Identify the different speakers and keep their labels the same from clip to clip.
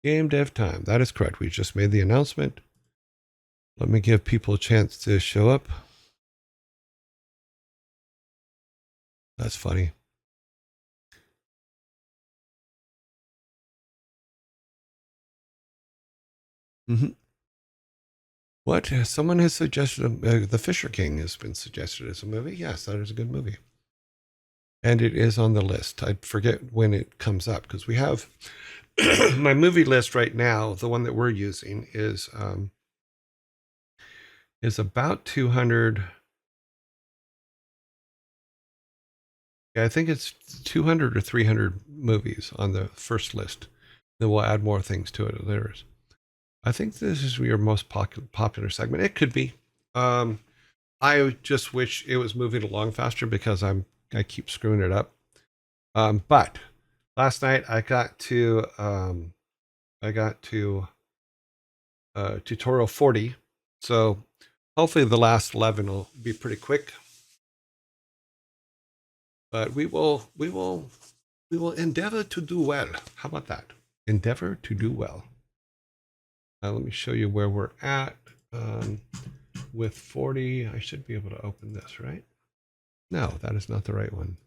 Speaker 1: Game dev time. That is correct. We just made the announcement. Let me give people a chance to show up. That's funny. Mm-hmm. What? Someone has suggested The Fisher King has been suggested as a movie. Yes, that is a good movie. And it is on the list. I forget when it comes up because we have my movie list right now. The one that we're using is about 200. Yeah, I think it's 200 or 300 movies on the first list. Then we'll add more things to it. I think this is your most popular segment. It could be. I just wish it was moving along faster because I keep screwing it up. But last night I got to tutorial 40, so hopefully the last 11 will be pretty quick. But we will endeavor to do well. How about that? Endeavor to do well. Let me show you where we're at. With 40, I should be able to open this, right? No, that is not the right one.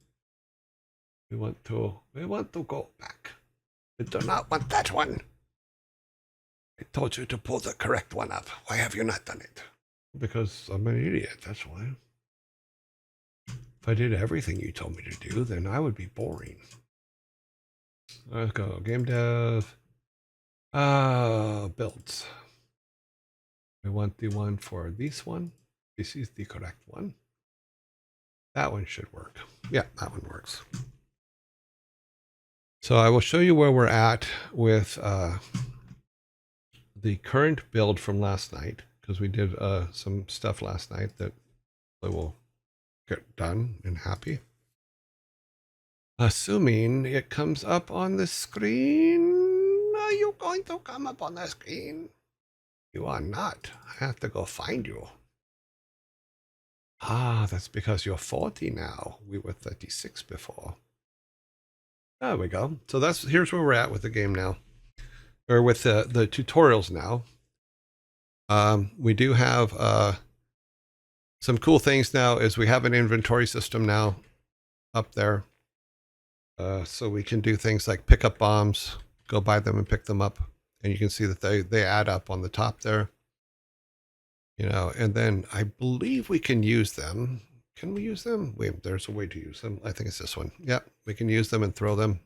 Speaker 1: We want to go back. We do not want that one. I told you to pull the correct one up. Why have you not done it? Because I'm an idiot, that's why. If I did everything you told me to do, then I would be boring. Let's go. Game dev. Builds. We want the one for this one. This is the correct one. That one should work. Yeah, that one works. So I will show you where we're at with the current build from last night, because we did some stuff last night that I will get done and happy. Assuming it comes up on the screen. Are you going to come up on the screen? You are not. I have to go find you. Ah, that's because you're 40 now. We were 36 before. There we go. So here's where we're at with the game now, or with the tutorials now. We do have some cool things now. Is we have an inventory system now up there, so we can do things like pick up bombs, go buy them and pick them up, and you can see that they add up on the top there. You know, and then I believe we can use them. Can we use them? Wait, there's a way to use them. I think it's this one. Yep, we can use them and throw them.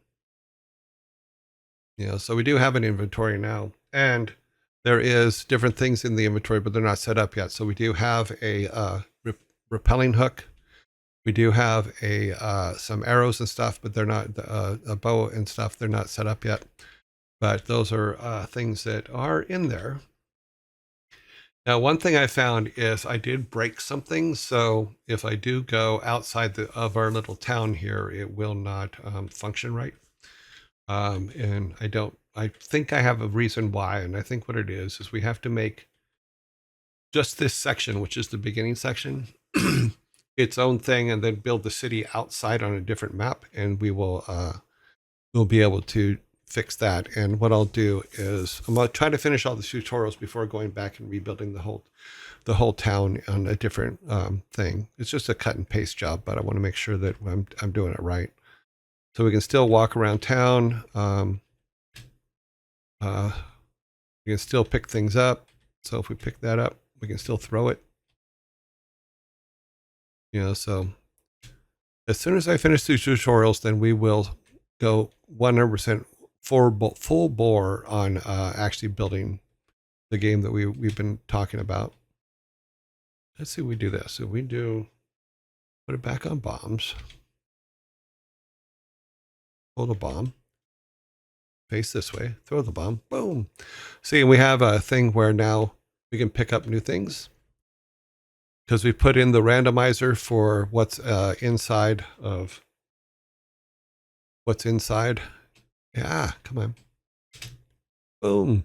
Speaker 1: You know, so we do have an inventory now, and there is different things in the inventory, but they're not set up yet. So we do have a repelling hook. We do have some arrows and stuff, but they're not a bow and stuff. They're not set up yet. But those are things that are in there. Now, one thing I found is I did break something. So if I do go outside of our little town here, it will not function right. And I think I have a reason why. And I think what it is we have to make just this section, which is the beginning section, its own thing, and then build the city outside on a different map. And we'll be able to fix that. And what I'll do is I'm going to try to finish all the tutorials before going back and rebuilding the whole town on a different thing. It's just a cut and paste job, but I want to make sure that I'm doing it right. So we can still walk around town. We can still pick things up. So if we pick that up, we can still throw it. You know, so as soon as I finish these tutorials, then we will go 100% full bore on actually building the game that we've been talking about. Let's see if we do this. So we do put it back on bombs. Hold a bomb. Face this way. Throw the bomb. Boom. See, we have a thing where now we can pick up new things because we put in the randomizer for what's inside of what's inside. Yeah, come on. Boom.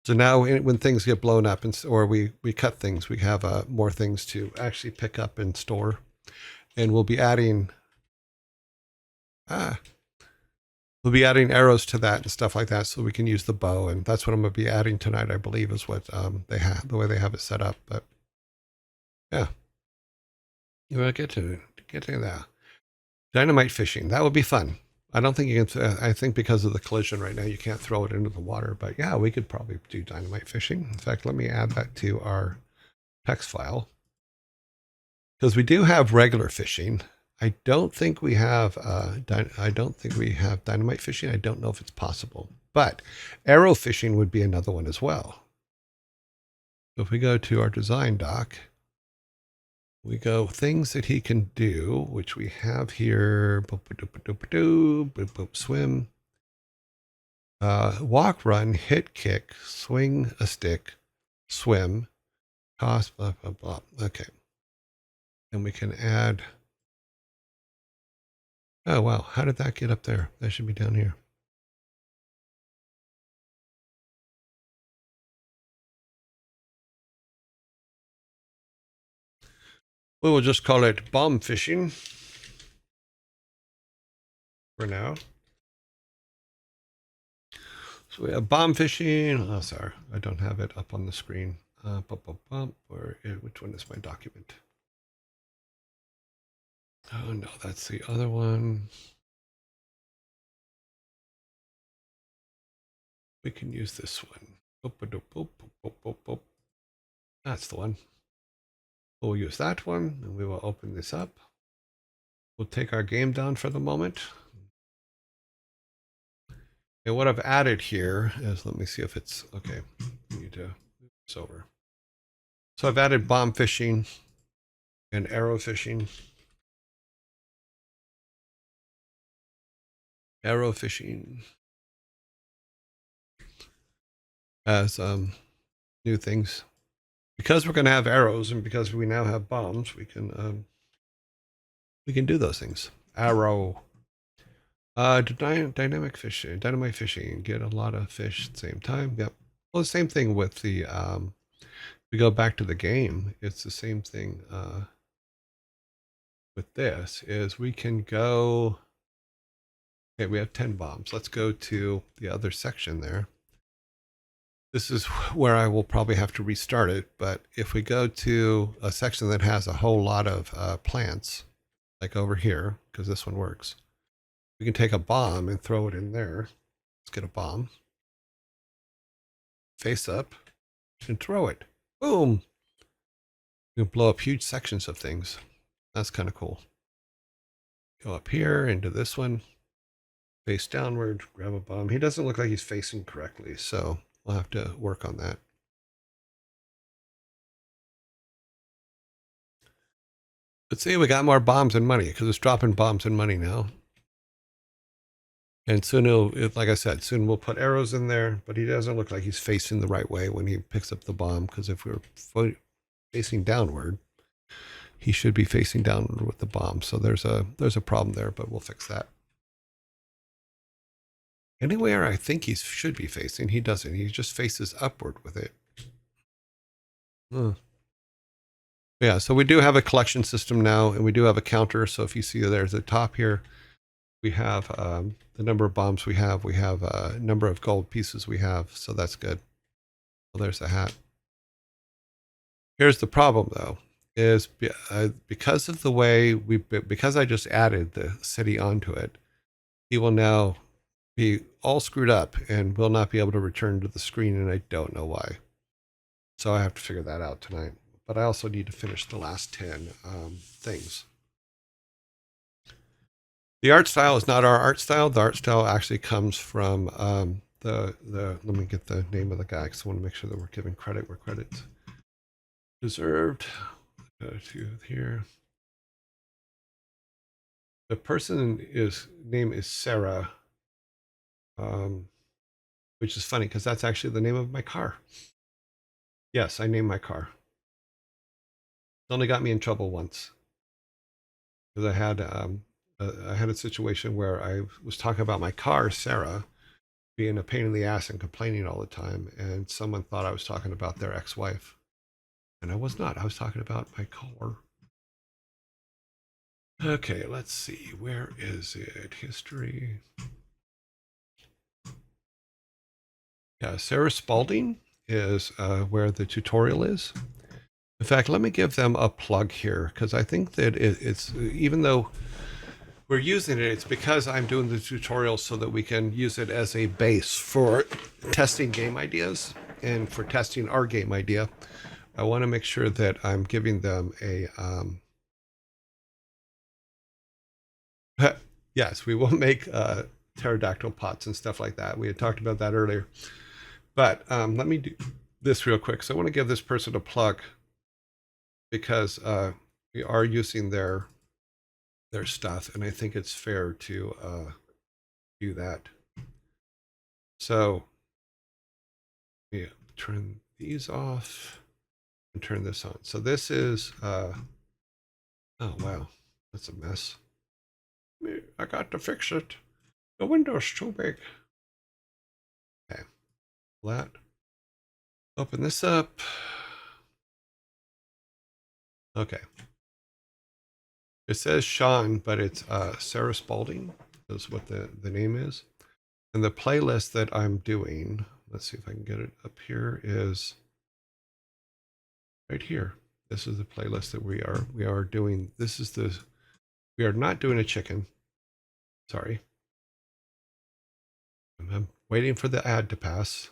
Speaker 1: So now when things get blown up or we cut things, we have more things to actually pick up and store. And we'll be adding we'll be adding arrows to that and stuff like that, so we can use the bow, and that's what I'm going to be adding tonight. I believe is what they have, the way they have it set up. But yeah, you want to get to that dynamite fishing. That would be fun. I don't think you can. I think because of the collision right now, you can't throw it into the water. But yeah, we could probably do dynamite fishing. In fact, let me add that to our text file, because we do have regular fishing. I don't think we have. I don't think we have dynamite fishing. I don't know if it's possible, but arrow fishing would be another one as well. So if we go to our design doc, we go things that he can do, which we have here. Swim, walk, run, hit, kick, swing a stick, swim, toss, blah, blah, blah. Okay. And we can add. Oh, wow. How did that get up there? That should be down here. We will just call it bomb fishing for now. So we have bomb fishing. Oh, sorry, I don't have it up on the screen. Which one is my document? Oh no, that's the other one. We can use this one. That's the one. We'll use that one, and we will open this up. We'll take our game down for the moment. And what I've added here is, let me see if it's okay. We need to move this over. So I've added bomb fishing and arrow fishing. Arrow fishing as new things. Because we're going to have arrows, and because we now have bombs, we can do those things. Arrow. Dynamic fishing, dynamite fishing, get a lot of fish at the same time. Yep. Well, the same thing with the, we go back to the game. It's the same thing with this, is we can go, okay, we have 10 bombs. Let's go to the other section there. This is where I will probably have to restart it. But if we go to a section that has a whole lot of plants, like over here, because this one works, we can take a bomb and throw it in there. Let's get a bomb. Face up and throw it. Boom. You can blow up huge sections of things. That's kind of cool. Go up here into this one. Face downward, grab a bomb. He doesn't look like he's facing correctly, so we'll have to work on that. Let's see, we got more bombs and money, because it's dropping bombs and money now. And soon like I said, soon we'll put arrows in there, but he doesn't look like he's facing the right way when he picks up the bomb, because if we're facing downward, he should be facing downward with the bomb. So there's a problem there, but we'll fix that. Anywhere I think he should be facing, he doesn't. He just faces upward with it. Yeah, so we do have a collection system now, and we do have a counter. So if you see there's a top here, we have the number of bombs we have a number of gold pieces we have, so that's good. Well, there's the hat. Here's the problem though, is because of the way because I just added the city onto it, he will now be all screwed up and will not be able to return to the screen, and I don't know why. So I have to figure that out tonight. But I also need to finish the last 10 things. The art style is not our art style. The art style actually comes from let me get the name of the guy, because I want to make sure that we're giving credit where credit's deserved. Go to here. The person's name is Sarah, which is funny because that's actually the name of my car. Yes, I named my car. It only got me in trouble once, because I had a situation where I was talking about my car, Sarah, being a pain in the ass and complaining all the time, and someone thought I was talking about their ex-wife, and I was not. I was talking about my car. Okay, let's see. Where is it? History. Yeah, Sarah Spalding is where the tutorial is. In fact, let me give them a plug here because I think that it's, even though we're using it, it's because I'm doing the tutorial so that we can use it as a base for testing game ideas and for testing our game idea. I want to make sure that I'm giving them a, yes, we will make pterodactyl pots and stuff like that. We had talked about that earlier. But let me do this real quick. So I want to give this person a plug because we are using their stuff, and I think it's fair to do that. So yeah, turn these off and turn this on. So this is oh wow, that's a mess. I got to fix it. The window's too big. Okay, that. Open this up. Okay. It says Sean, but it's Sarah Spalding. That's what the name is. And the playlist that I'm doing, let's see if I can get it up here, is right here. This is the playlist that we are doing. This is we are not doing a chicken. Sorry. I'm waiting for the ad to pass.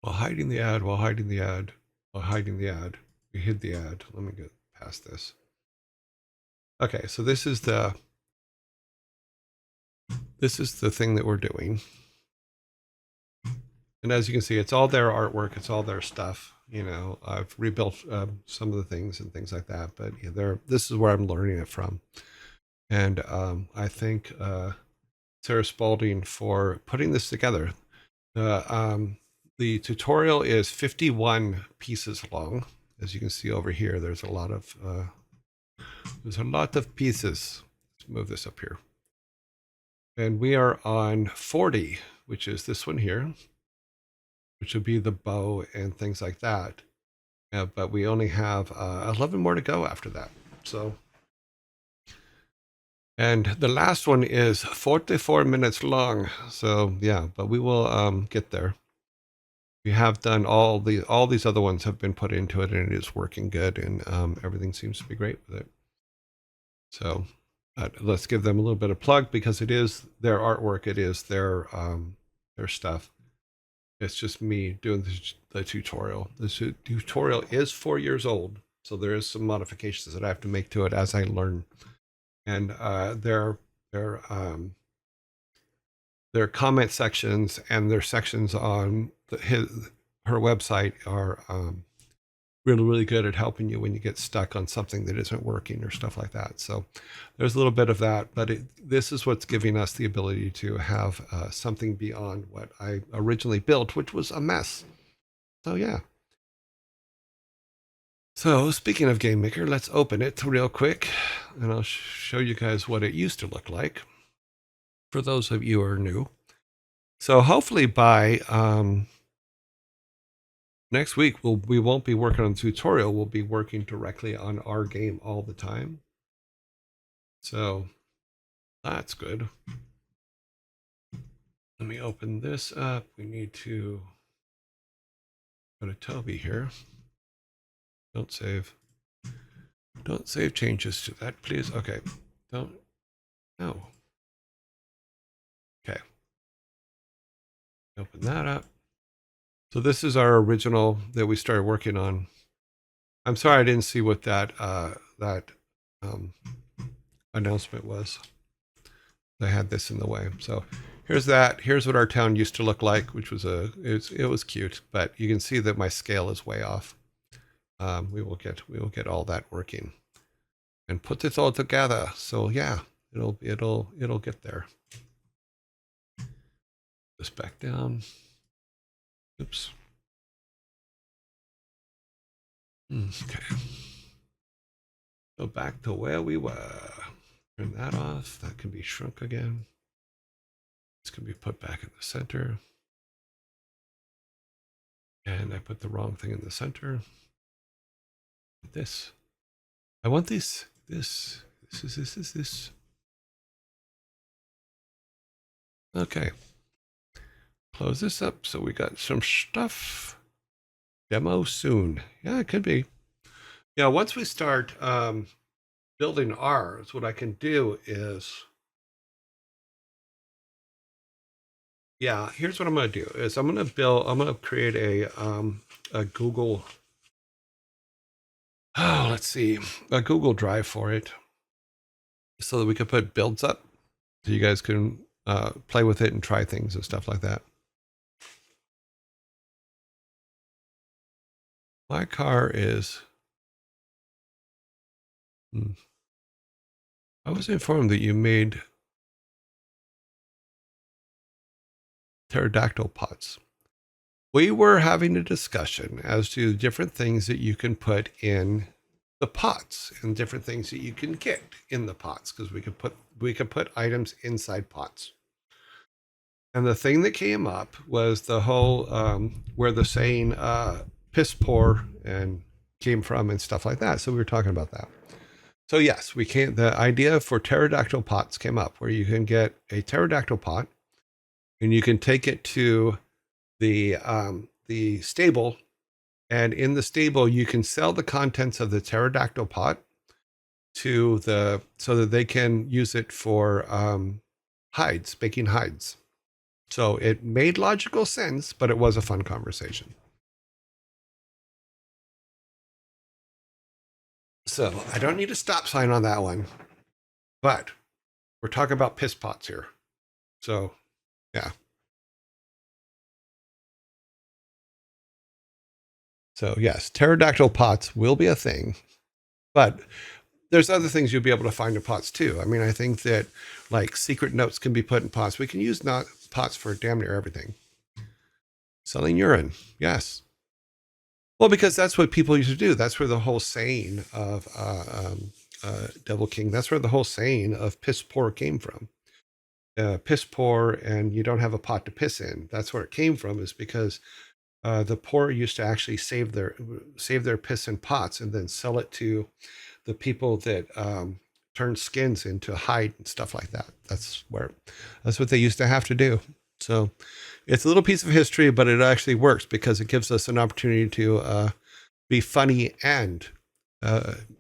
Speaker 1: While hiding the ad, while hiding the ad, while hiding the ad. We hid the ad. Let me get past this. Okay, so this is the thing that we're doing. And as you can see, it's all their artwork. It's all their stuff. You know, I've rebuilt some of the things and things like that. But yeah, this is where I'm learning it from. And I thank Sarah Spalding for putting this together. The tutorial is 51 pieces long. As you can see over here, there's a lot of pieces. Let's move this up here. And we are on 40, which is this one here, which would be the bow and things like that. But we only have 11 more to go after that. So, and the last one is 44 minutes long. So yeah, but we will get there. We have done all these other ones have been put into it, and it is working good, and everything seems to be great with it. So let's give them a little bit of plug because it is their artwork. It is their stuff. It's just me doing the tutorial. The tutorial is 4 years old, so there is some modifications that I have to make to it as I learn. And their comment sections and their sections on her website are really good at helping you when you get stuck on something that isn't working or stuff like that. So there's a little bit of that, but this is what's giving us the ability to have something beyond what I originally built, which was a mess. So yeah. So speaking of Game Maker, let's open it real quick, and I'll show you guys what it used to look like for those of you who are new. So hopefully by next week, we won't be working on the tutorial. We'll be working directly on our game all the time. So that's good. Let me open this up. We need to go to Toby here. Don't save changes to that, please. Okay. No. Okay. Open that up. So this is our original that we started working on. I'm sorry I didn't see what that announcement was. I had this in the way. So here's that. Here's what our town used to look like, which was it was cute, but you can see that my scale is way off. We will get all that working and put this all together. So yeah, it'll get there. This back down. Oops. Okay. Go back to where we were. Turn that off. That can be shrunk again. This can be put back in the center. And I put the wrong thing in the center. This. I want this. This. Okay. Close this up so we got some stuff. Demo soon. Yeah, it could be. Yeah, once we start building ours, what I can do is, yeah, here's what I'm going to do is I'm going to create a Google, oh, let's see, a Google Drive for it so that we can put builds up so you guys can play with it and try things and stuff like that. My car is, I was informed that you made pterodactyl pots. We were having a discussion as to different things that you can put in the pots and different things that you can get in the pots because we could put items inside pots. And the thing that came up was the whole where the saying piss poor and came from and stuff like that. So we were talking about that. So yes, we can. The idea for pterodactyl pots came up where you can get a pterodactyl pot and you can take it to the stable, and in the stable you can sell the contents of the pterodactyl pot to the so that they can use it for hides, making hides. So it made logical sense, but it was a fun conversation. So I don't need a stop sign on that one, but we're talking about piss pots here. So yeah. So yes, pterodactyl pots will be a thing, but there's other things you'll be able to find in pots too. I mean, I think that like secret notes can be put in pots. We can use not pots for damn near everything. Selling urine, yes. Well, because that's what people used to do. That's where the whole saying of Devil King. That's where the whole saying of piss poor came from. Piss poor, and you don't have a pot to piss in. That's where it came from. Is because the poor used to actually save their piss in pots and then sell it to the people that turn skins into hide and stuff like that. That's what they used to have to do. So it's a little piece of history, but it actually works because it gives us an opportunity to be funny and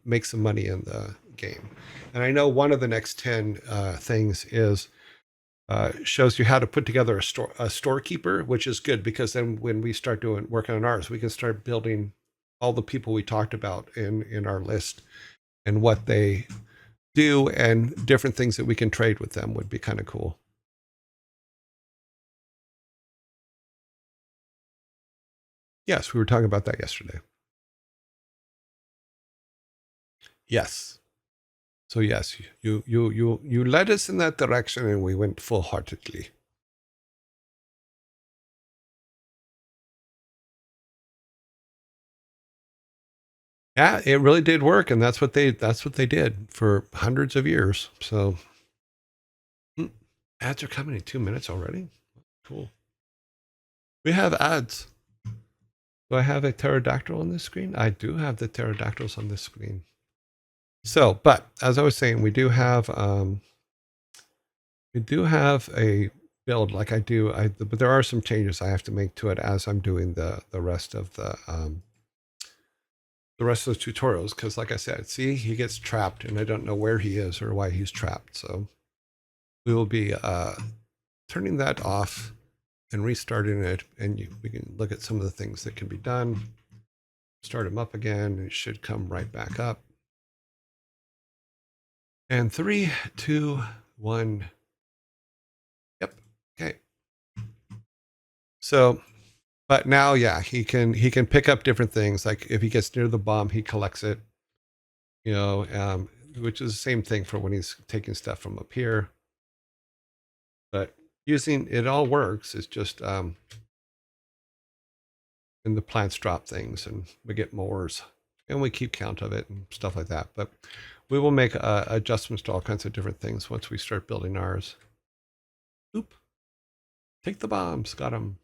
Speaker 1: make some money in the game. And I know one of the next 10 things is shows you how to put together a storekeeper, which is good because then when we start working on ours, we can start building all the people we talked about in our list and what they do and different things that we can trade with them would be kind of cool. Yes, we were talking about that yesterday. Yes. So yes, you led us in that direction and we went full-heartedly. Yeah, it really did work, and that's what they did for hundreds of years. So ads are coming in 2 minutes already. Cool. We have ads. Do I have a pterodactyl on this screen? I do have the pterodactyls on this screen. So, but as I was saying, we do have a build like I do. But there are some changes I have to make to it as I'm doing the rest of the tutorials. Because, like I said, see, he gets trapped, and I don't know where he is or why he's trapped. So we will be turning that off and restarting it, and we can look at some of the things that can be done. Start him up again. It should come right back up. And 3, 2, 1. Yep. Okay. So, but now, yeah, he can pick up different things. Like if he gets near the bomb, he collects it. You know, which is the same thing for when he's taking stuff from up here. But using it all works. It's just and the plants drop things, and we get mores, and we keep count of it and stuff like that. But we will make adjustments to all kinds of different things once we start building ours. Oop. Take the bombs. Got them.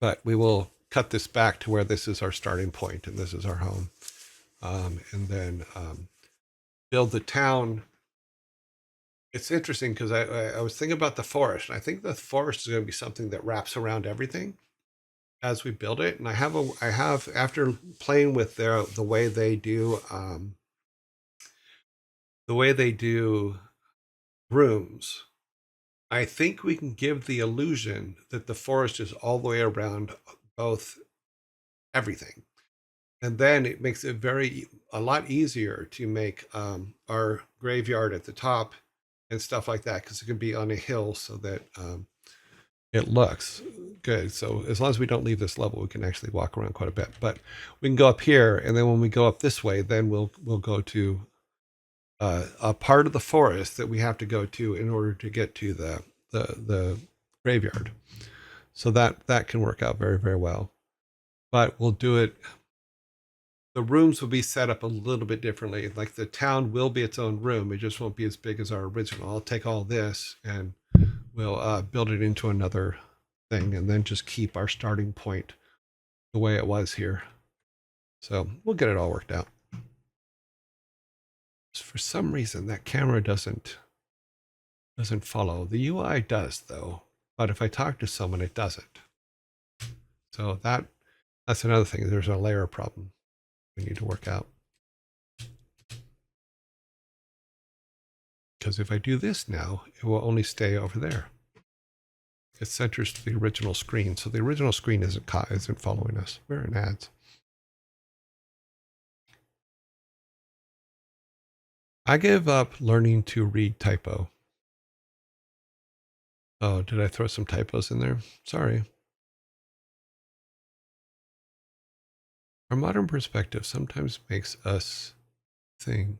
Speaker 1: But we will cut this back to where this is our starting point and this is our home. And then build the town It's interesting because I was thinking about the forest, and I think the forest is going to be something that wraps around everything as we build it. And I have after playing with the way they do the way they do rooms, I think we can give the illusion that the forest is all the way around both everything. And then it makes it a lot easier to make our graveyard at the top and stuff like that, because it can be on a hill so that it looks good. So as long as we don't leave this level, we can actually walk around quite a bit. But we can go up here, and then when we go up this way, then we'll go to a part of the forest that we have to go to in order to get to the graveyard. So that can work out very, very well. But we'll do it. The rooms will be set up a little bit differently. Like the town will be its own room. It just won't be as big as our original. I'll take all this and we'll build it into another thing, and then just keep our starting point the way it was here. So we'll get it all worked out. For some reason, that camera doesn't follow. The UI does, though. But if I talk to someone, it doesn't. So that's another thing. There's a layer problem we need to work out. Because if I do this now, it will only stay over there. It centers to the original screen. So the original screen isn't following us. We're in ads. I give up learning to read typo. Oh, did I throw some typos in there? Sorry. Our modern perspective sometimes makes us think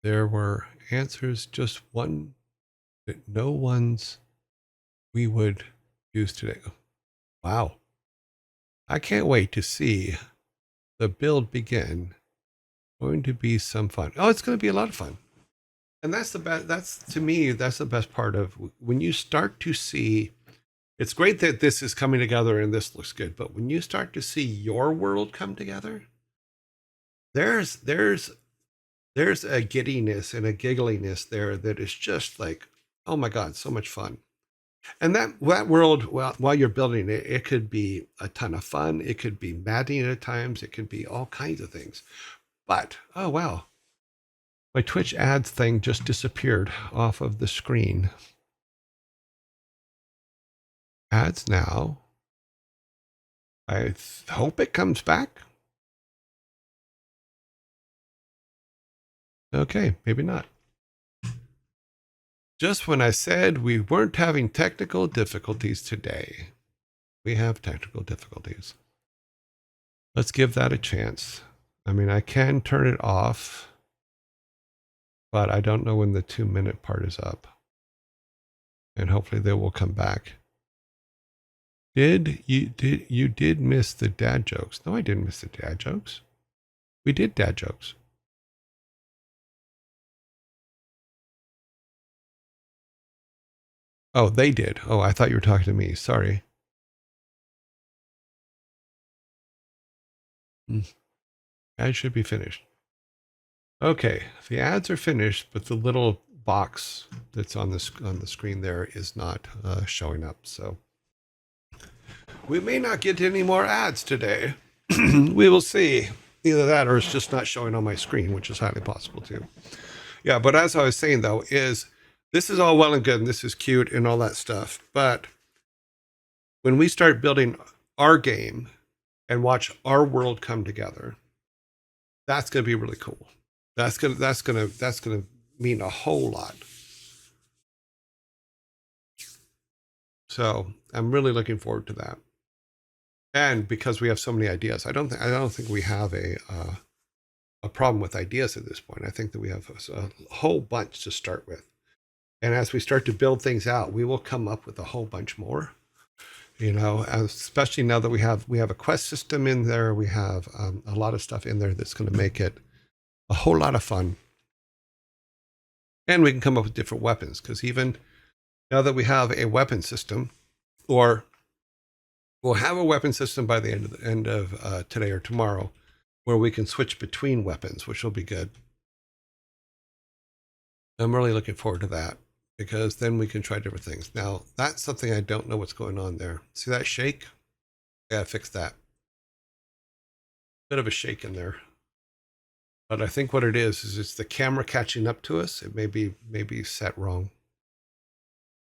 Speaker 1: there were answers, just one that no ones we would use today. Wow. I can't wait to see the build begin. Going to be some fun. Oh, it's going to be a lot of fun. And that's the best. To me, that's the best part of when you start to see. It's great that this is coming together and this looks good, but when you start to see your world come together, there's a giddiness and a giggliness there that is just like, oh my God, so much fun. And that world, while you're building it, it could be a ton of fun. It could be maddening at times. It could be all kinds of things. But, oh wow, my Twitch ads thing just disappeared off of the screen. Ads now. I hope it comes back. Okay, maybe not. Just when I said we weren't having technical difficulties today, we have technical difficulties. Let's give that a chance. I mean, I can turn it off, but I don't know when the 2-minute part is up. And hopefully they will come back. You did miss the dad jokes? No, I didn't miss the dad jokes. We did dad jokes. Oh, they did. Oh, I thought you were talking to me. Sorry. Ads should be finished. Okay, the ads are finished, but the little box that's on the screen there is not showing up. So we may not get any more ads today. We will see. Either that or it's just not showing on my screen, which is highly possible too. Yeah, but as I was saying though, this is all well and good and this is cute and all that stuff. But when we start building our game and watch our world come together, that's going to be really cool. That's gonna mean a whole lot. So I'm really looking forward to that. And because we have so many ideas, I don't think we have a problem with ideas at this point. I think that we have a whole bunch to start with. And as we start to build things out, we will come up with a whole bunch more. You know, especially now that we have a quest system in there, we have a lot of stuff in there that's going to make it a whole lot of fun. And we can come up with different weapons, because even now that we have a weapon system, or we'll have a weapon system by the end of today or tomorrow, where we can switch between weapons, which will be good. I'm really looking forward to that because then we can try different things. Now, that's something I don't know what's going on there. See that shake? Yeah, fix that. Bit of a shake in there. But I think what it is it's the camera catching up to us. It may be set wrong.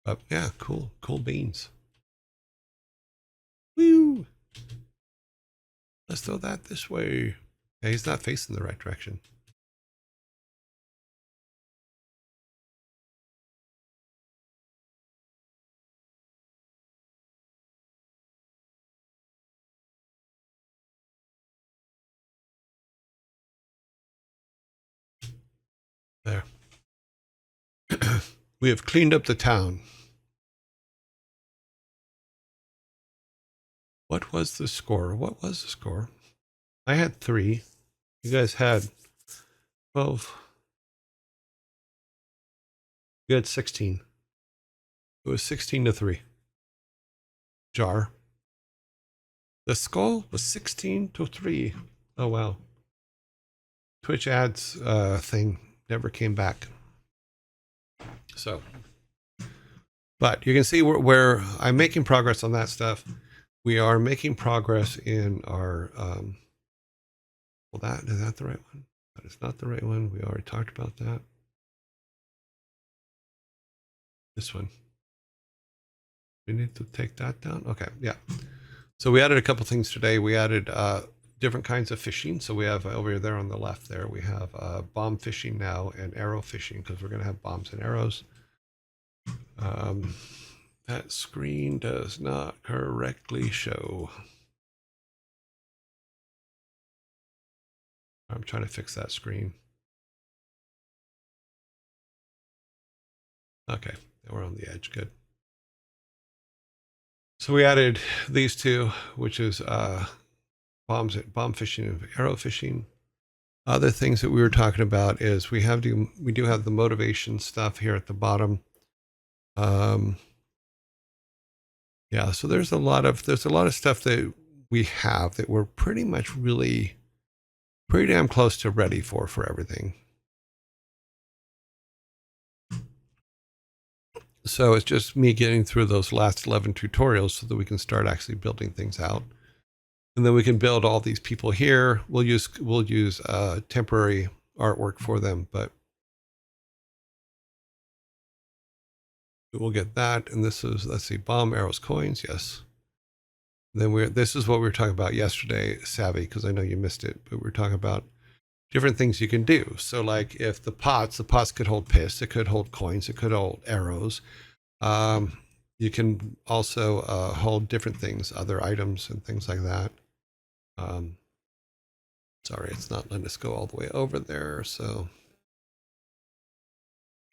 Speaker 1: But yeah, cool beans. Woo! Let's throw that this way. Yeah, he's not facing the right direction. There. We have cleaned up the town. What was the score? What was the score? I had 3. You guys had 12. You had 16. It was 16-3. Jar. The score was 16-3. Oh wow. Twitch ads thing never came back. So, but you can see where I'm making progress on that stuff. We are making progress in our well, that is that the right one? That is not the right one. We already talked about that. This one. We need to take that down. Okay, yeah. So we added a couple things today. We added different kinds of fishing. So we have over there on the left there, we have bomb fishing now and arrow fishing because we're going to have bombs and arrows. That screen does not correctly show. I'm trying to fix that screen. Okay, we're on the edge. Good. So we added these two, which is bomb fishing and arrow fishing. Other things that we were talking about is we do have the motivation stuff here at the bottom. Yeah, so there's a lot of stuff that we have that we're pretty much really pretty damn close to ready for everything. So it's just me getting through those last 11 tutorials so that we can start actually building things out. And then we can build all these people here. We'll use temporary artwork for them, but we'll get that. And this is, let's see, bomb, arrows, coins. Yes. Then this is what we were talking about yesterday, Savvy, because I know you missed it, but we were talking about different things you can do. So like if the pots could hold piss, it could hold coins, it could hold arrows. You can also hold different things, other items and things like that. Sorry, it's not letting us go all the way over there. So,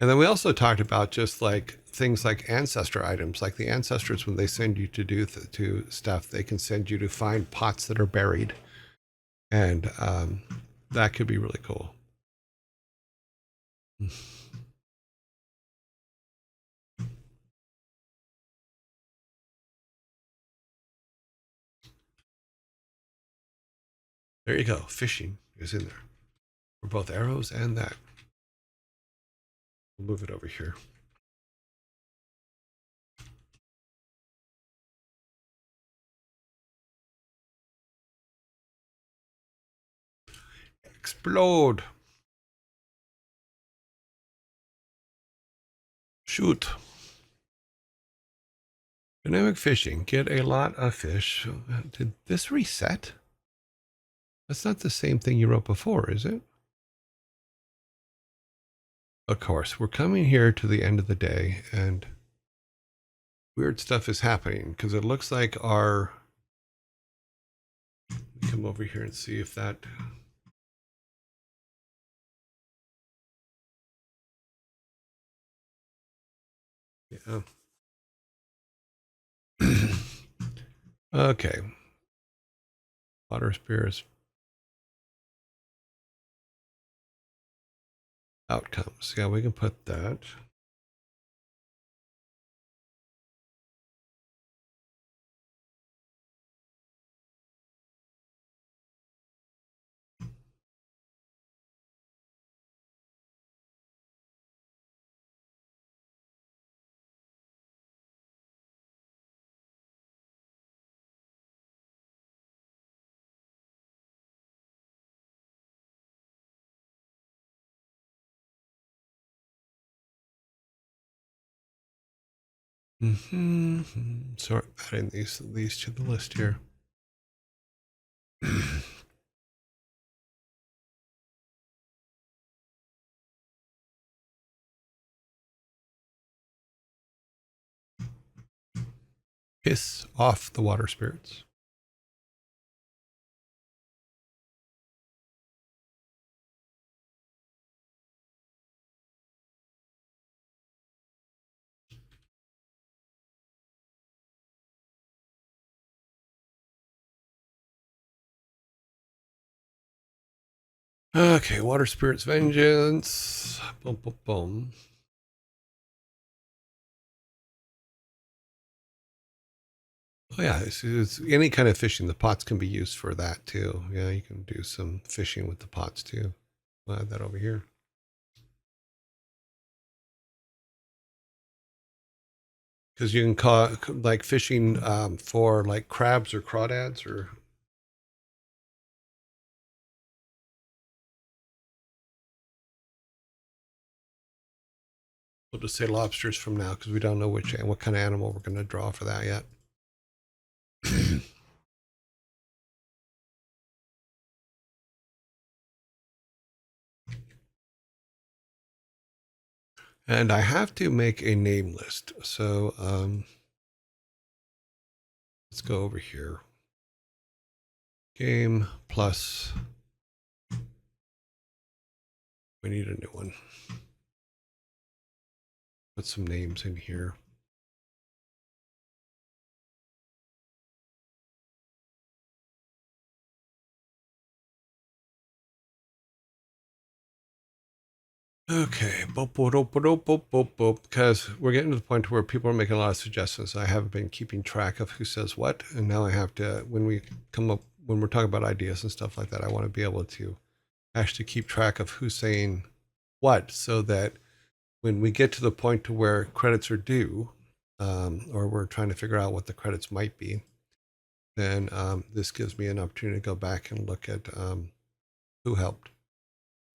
Speaker 1: and then we also talked about just like things like ancestor items, like the ancestors, when they send you to do to stuff, they can send you to find pots that are buried. And that could be really cool. There you go. Fishing is in there for both arrows and that. We'll move it over here. Explode. Shoot. Dynamic fishing. Get a lot of fish. Did this reset? That's not the same thing you wrote before, is it? Of course, we're coming here to the end of the day and weird stuff is happening because it looks like our... Come over here and see if that... Yeah. Okay. Water spirits. Outcomes. Yeah, we can put that. So adding these to the list here. Piss off the water spirits. Okay, water spirits vengeance. Boom, boom, boom. Oh yeah, it's any kind of fishing. The pots can be used for that too. Yeah, you can do some fishing with the pots too. I'll add that over here. Because you can call like fishing for like crabs or crawdads or. We'll just say lobsters from now because we don't know what kind of animal we're going to draw for that yet. And I have to make a name list. So let's go over here. Game plus. We need a new one. Put some names in here. Okay, because we're getting to the point where people are making a lot of suggestions. I haven't been keeping track of who says what, and now I have to. When we're talking about ideas and stuff like that, I want to be able to actually keep track of who's saying what, so that when we get to the point to where credits are due, or we're trying to figure out what the credits might be, then this gives me an opportunity to go back and look at who helped.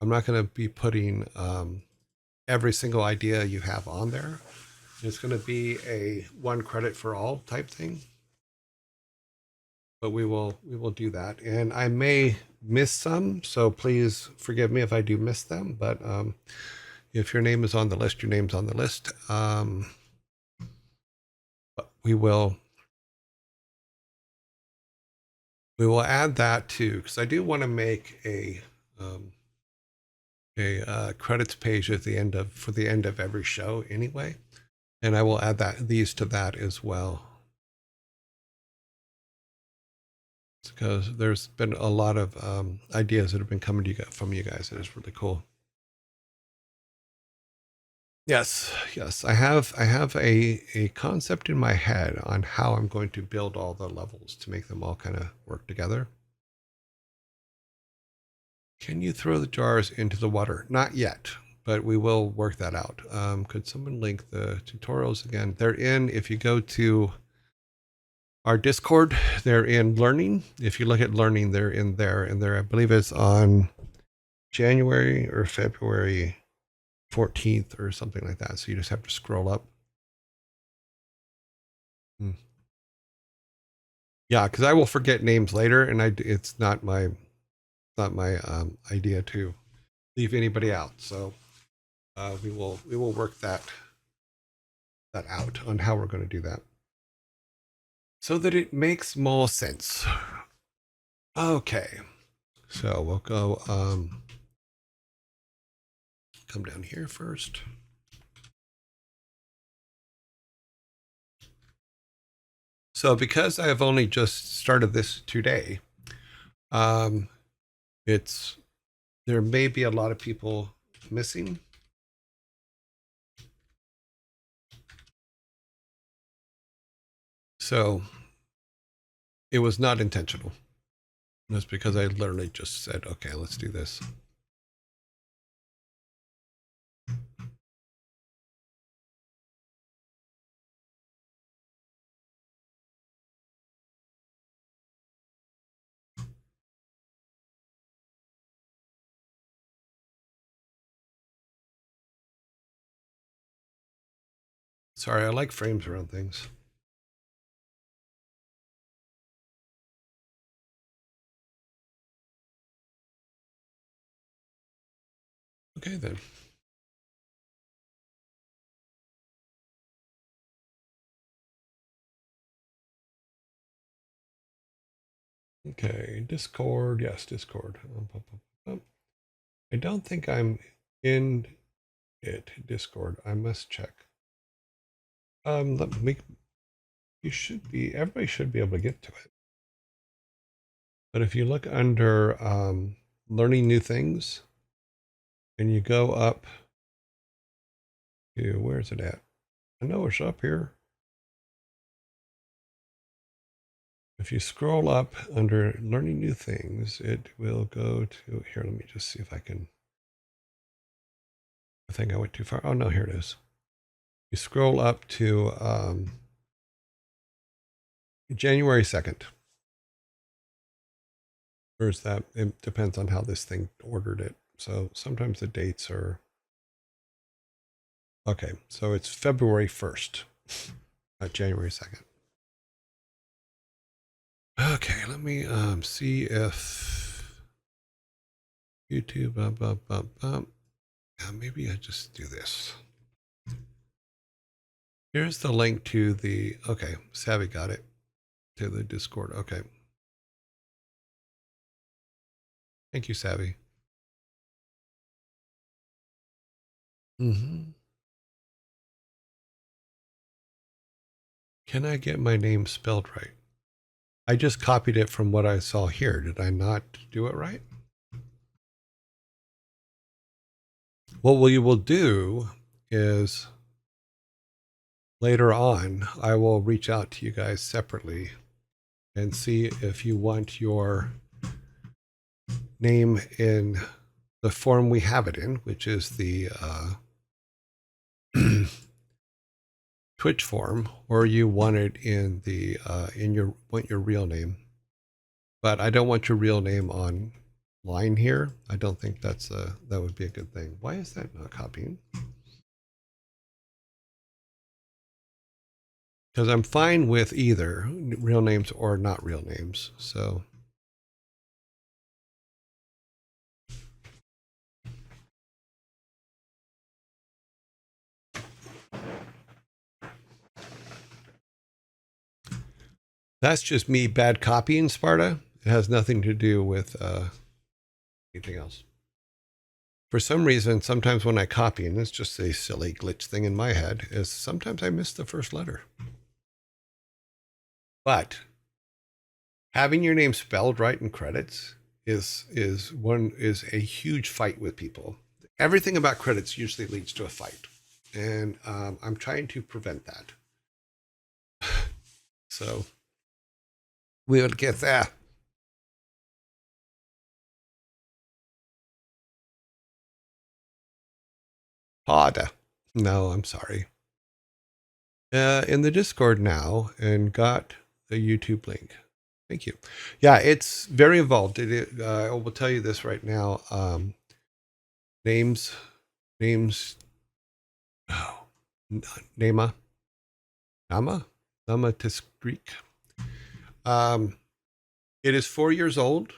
Speaker 1: I'm not going to be putting every single idea you have on there. It's going to be a one credit for all type thing. But we will do that, and I may miss some, so please forgive me if I do miss them. But if your name is on the list, your name's on the list. We will add that too, because I do want to make a credits page at the end of for the end of every show anyway, and I will add these to that as well. Because there's been a lot of ideas that have been coming to you from you guys. That is really cool. Yes, I have a concept in my head on how I'm going to build all the levels to make them all kind of work together. Can you throw the jars into the water? Not yet, but we will work that out. Could someone link the tutorials again? They're in, if you go to our Discord, they're in learning. If you look at learning, they're in there, and there, I believe it's on January or February 14th or something like that. So you just have to scroll up. Yeah, because I will forget names later, and it's not my idea to leave anybody out. So we will work that out on how we're going to do that so that it makes more sense. Okay, so we'll go come down here first. So because I have only just started this today, there may be a lot of people missing. So it was not intentional. It's because I literally just said, okay, let's do this. Sorry, I like frames around things. Okay, then. Okay, Discord. Yes, Discord. I don't think I'm in it. Discord. I must check. Let me. You should be. Everybody should be able to get to it. But if you look under learning new things, and you go up to where's it at? I know it's up here. If you scroll up under learning new things, it will go to here. Let me just see if I can. I think I went too far. Oh no, here it is. You scroll up to January 2nd. Or is that? It depends on how this thing ordered it. So sometimes the dates are. Okay, so it's February 1st, not January 2nd. Okay, let me see if YouTube, maybe I just do this. Here's the link to the, okay, Savvy got it, to the Discord. Okay. Thank you, Savvy. Mm-hmm. Can I get my name spelled right? I just copied it from what I saw here. Did I not do it right? What we will do is later on, I will reach out to you guys separately and see if you want your name in the form we have it in, which is the Twitch form, or you want it in the want your real name. But I don't want your real name online here. I don't think that would be a good thing. Why is that not copying? Because I'm fine with either real names or not real names. So that's just me bad copying, Sparta. It has nothing to do with anything else. For some reason, sometimes when I copy, and it's just a silly glitch thing in my head, is sometimes I miss the first letter. But having your name spelled right in credits is a huge fight with people. Everything about credits usually leads to a fight, and I'm trying to prevent that. So we would get that. Pada. No, I'm sorry. In the Discord now, and got the YouTube link. Thank you. Yeah, it's very involved. I will tell you this right now. Names. Oh, Nama Tiskreek. It is 4 years old,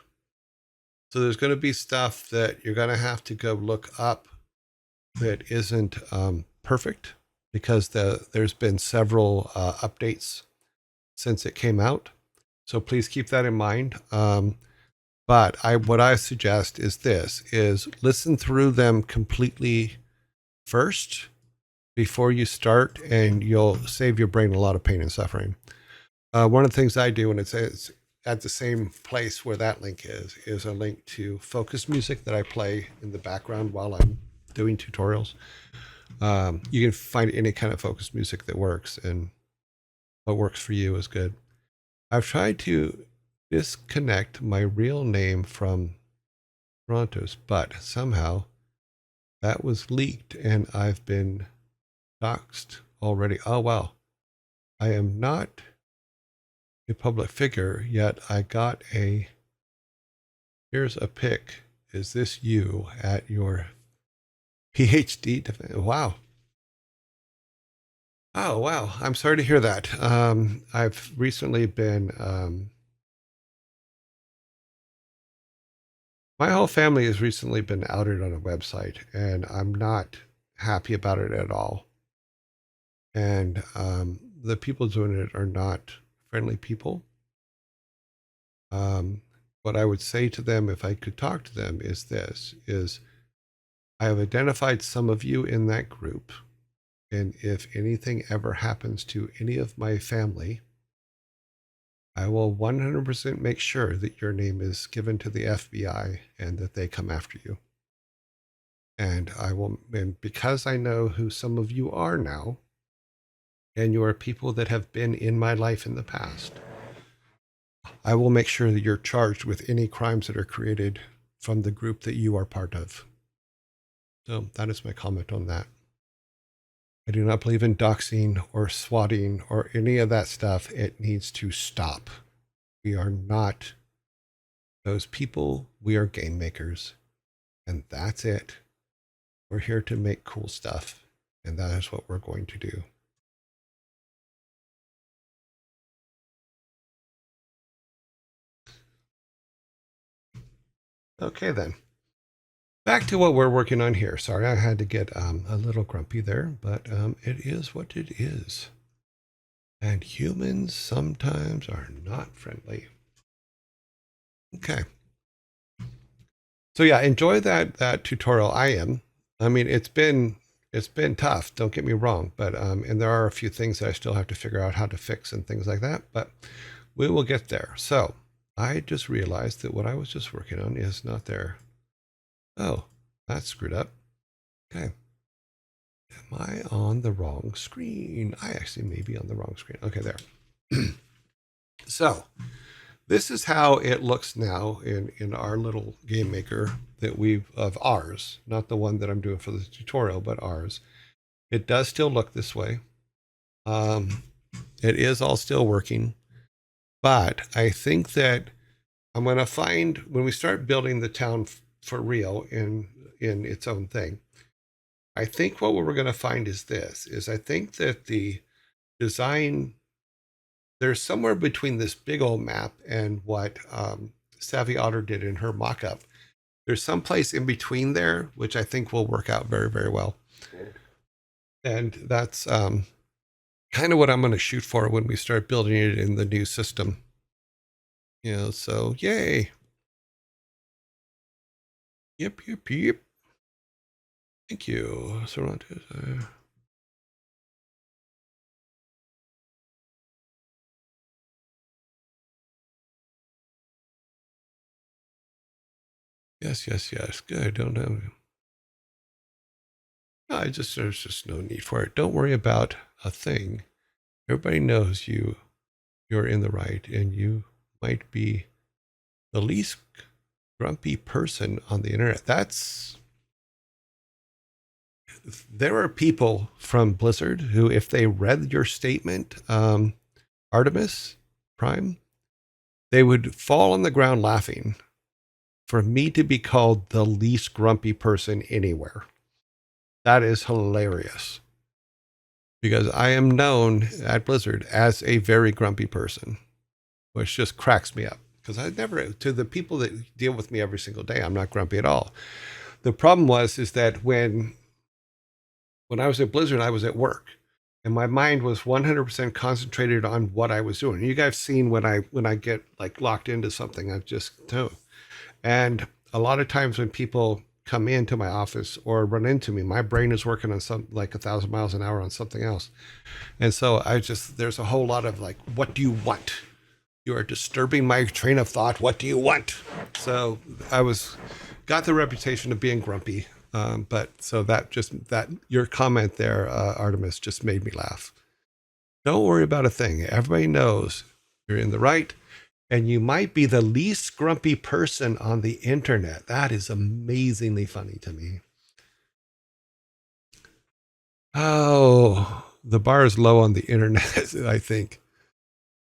Speaker 1: so there's going to be stuff that you're going to have to go look up that isn't perfect because there's been several updates since it came out. So please keep that in mind. But what I suggest is listen through them completely first before you start, and you'll save your brain a lot of pain and suffering. One of the things I do, and it's at the same place where that link is a link to focus music that I play in the background while I'm doing tutorials. You can find any kind of focus music that works, and what works for you is good. I've tried to disconnect my real name from Toronto's, but somehow that was leaked and I've been doxxed already. Oh, wow. I am not a public figure, yet I got here's a pic. Is this you at your PhD? Wow. Oh, wow. I'm sorry to hear that. I've recently been, my whole family has recently been outed on a website, and I'm not happy about it at all. And the people doing it are not friendly people. Um, what I would say to them if I could talk to them is this is I have identified some of you in that group, and if anything ever happens to any of my family, I will 100% make sure that your name is given to the FBI and that they come after you. And I will, and because I know who some of you are now, and you are people that have been in my life in the past, I will make sure that you're charged with any crimes that are created from the group that you are part of. So that is my comment on that. I do not believe in doxing or swatting or any of that stuff. It needs to stop. We are not those people. We are game makers. And that's it. We're here to make cool stuff. And that is what we're going to do. Okay, then. Back to what we're working on here. Sorry, I had to get a little grumpy there, but it is what it is. And humans sometimes are not friendly. Okay. So yeah, enjoy that tutorial. I mean, it's been tough. Don't get me wrong, but and there are a few things that I still have to figure out how to fix and things like that. But we will get there. So I just realized that what I was just working on is not there. Oh, that's screwed up. Okay. Am I on the wrong screen? I actually may be on the wrong screen. Okay, there. So this is how it looks now in our little game maker that we've of ours, not the one that I'm doing for the tutorial, but ours. It does still look this way. Um, it is all still working, but I think that I'm going to find when we start building the town for real in its own thing. I think what we're going to find is this: is I think that the design there's somewhere between this big old map and what Savvy Otter did in her mock-up. There's some place in between there, which I think will work out very, very well. And that's kind of what I'm going to shoot for when we start building it in the new system. So yay. Yep, yep, yep. Thank you. Yes, yes, yes. Good. Don't know. There's just no need for it. Don't worry about a thing. Everybody knows you're in the right, and you might be the least grumpy person on the internet. There are people from Blizzard who, if they read your statement, Artemis Prime, they would fall on the ground laughing for me to be called the least grumpy person anywhere. That is hilarious because I am known at Blizzard as a very grumpy person, which just cracks me up because to the people that deal with me every single day, I'm not grumpy at all. The problem is that when I was at Blizzard, I was at work, and my mind was 100% concentrated on what I was doing. You guys seen when I get like locked into something, I just do. And a lot of times when people come into my office or run into me, my brain is working on some like 1,000 miles an hour on something else. And so there's a whole lot of like, what do you want? You are disturbing my train of thought. What do you want? So got the reputation of being grumpy. But so that your comment there, Artemis, just made me laugh. Don't worry about a thing. Everybody knows you're in the right, and you might be the least grumpy person on the internet. That is amazingly funny to me. Oh, the bar is low on the internet, I think.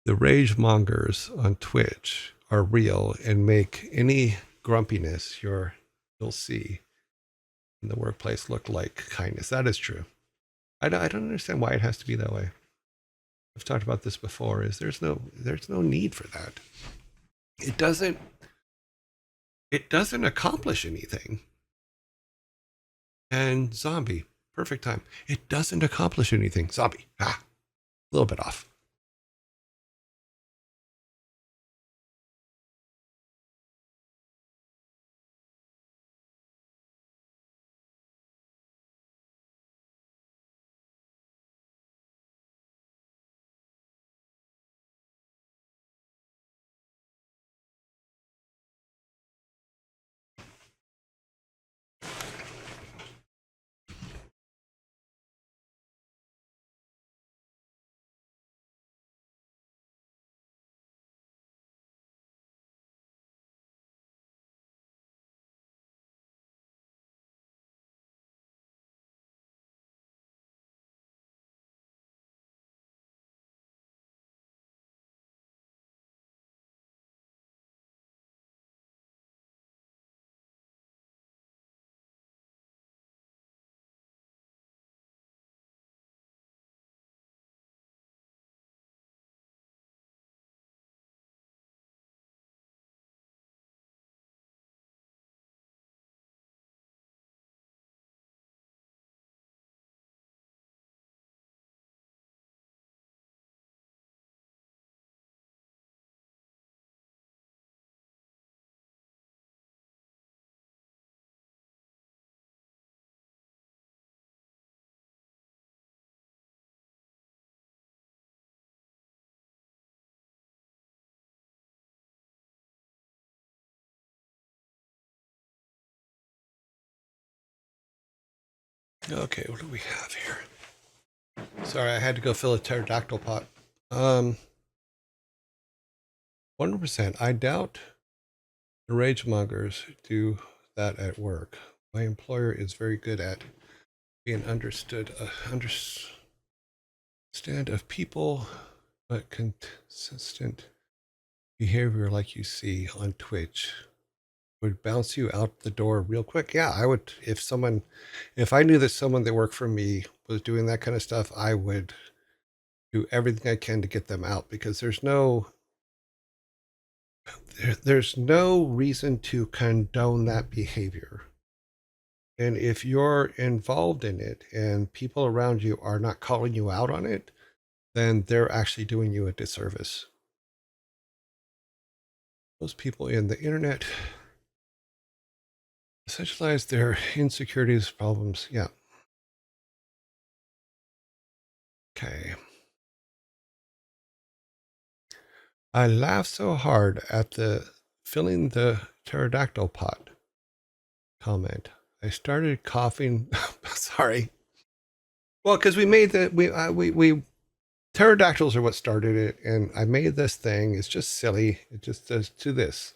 Speaker 1: The rage mongers on Twitch are real and make any grumpiness you'll see in the workplace look like kindness. That is true. I don't understand why it has to be that way. I've talked about this before. Is there's no need for that. It doesn't accomplish anything. And zombie, perfect time. It doesn't accomplish anything. Zombie, a little bit off. Okay, what do we have here? Sorry, I had to go fill a pterodactyl pot. 100%. I doubt the rage mongers do that at work. My employer is very good at being understand of people, but consistent behavior like you see on Twitch would bounce you out the door real quick. Yeah, I would. If I knew that someone that worked for me was doing that kind of stuff, I would do everything I can to get them out, because there's no reason to condone that behavior. And if you're involved in it and people around you are not calling you out on it, then they're actually doing you a disservice. Those people in the internet essentialize their insecurities, problems. Yeah. Okay. I laughed so hard at the filling the pterodactyl pot comment. I started coughing. Sorry. Well, because we made we pterodactyls are what started it, and I made this thing. It's just silly. It just does to this,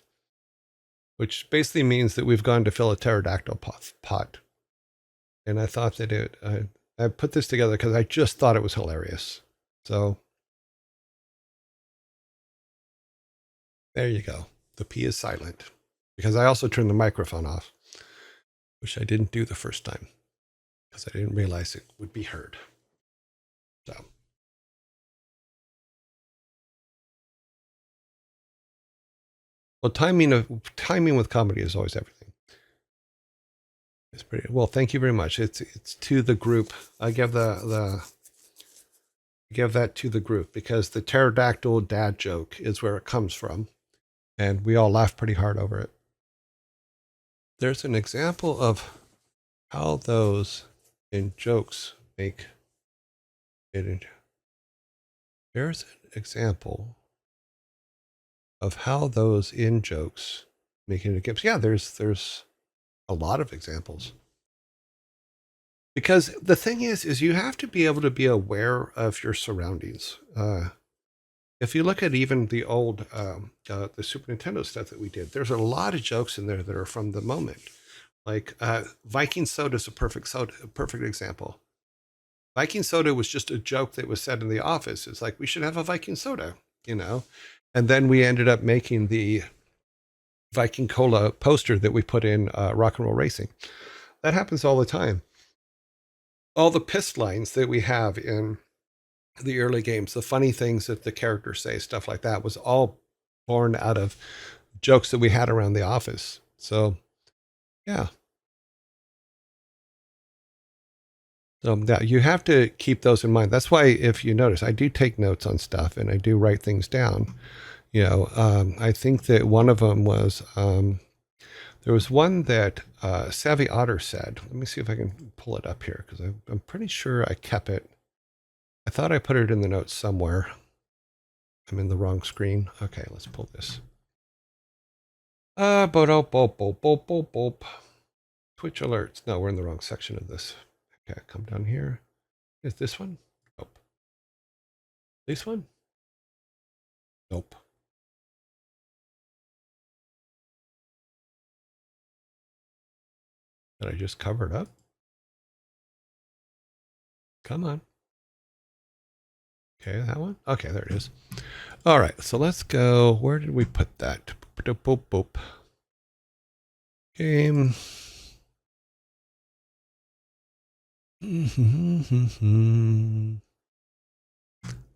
Speaker 1: which basically means that we've gone to fill a pterodactyl pot. And I thought that I put this together because I just thought it was hilarious. So there you go. The P is silent because I also turned the microphone off, which I didn't do the first time because I didn't realize it would be heard. So. Well, timing with comedy is always everything. It's pretty well. Thank you very much. It's to the group. I give give that to the group because the pterodactyl dad joke is where it comes from, and we all laugh pretty hard over it. There's an example of how those in jokes make it. There's an example of how those in jokes make it a gift. Yeah, there's a lot of examples. Because the thing is you have to be able to be aware of your surroundings. If you look at even the old the Super Nintendo stuff that we did, there's a lot of jokes in there that are from the moment. Like Viking soda is a perfect example. Viking soda was just a joke that was said in the office. It's like, we should have a Viking soda, you know? And then we ended up making the Viking Cola poster that we put in Rock and Roll Racing. That happens all the time. all the pissed lines that we have in the early games, the funny things that the characters say, stuff like that, was all born out of jokes that we had around the office. So, yeah. So that you have to keep those in mind. That's why, if you notice, I do take notes on stuff and I do write things down. I think that one of them was there was one that Savvy Otter said. Let me see if I can pull it up here because I'm pretty sure I kept it. I thought I put it in the notes somewhere. I'm in the wrong screen. Okay, let's pull this. Twitch alerts. No, we're in the wrong section of this. Okay, come down here. Is this one? Nope. This one? Nope. Did I just cover it up? Come on. Okay, that one? Okay, there it is. All right, so let's go. Where did we put that? Boop, boop, boop. Game.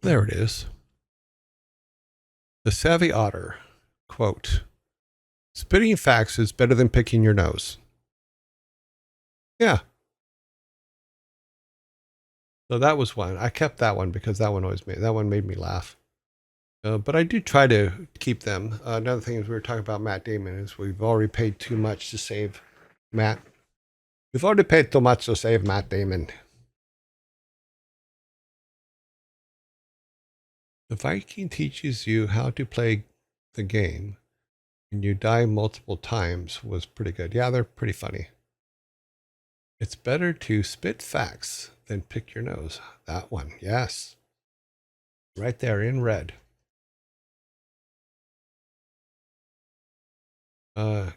Speaker 1: There it is. The Savvy Otter, quote, "Spitting facts is better than picking your nose." Yeah. So that was one. I kept that one because that one made me laugh. But I do try to keep them. Another thing is we were talking about Matt Damon is we've already paid too much to save Matt. We've already paid too much to save Matt Damon. The Viking teaches you how to play the game and you die multiple times was pretty good. Yeah, they're pretty funny. It's better to spit facts than pick your nose. That one, yes. Right there in red.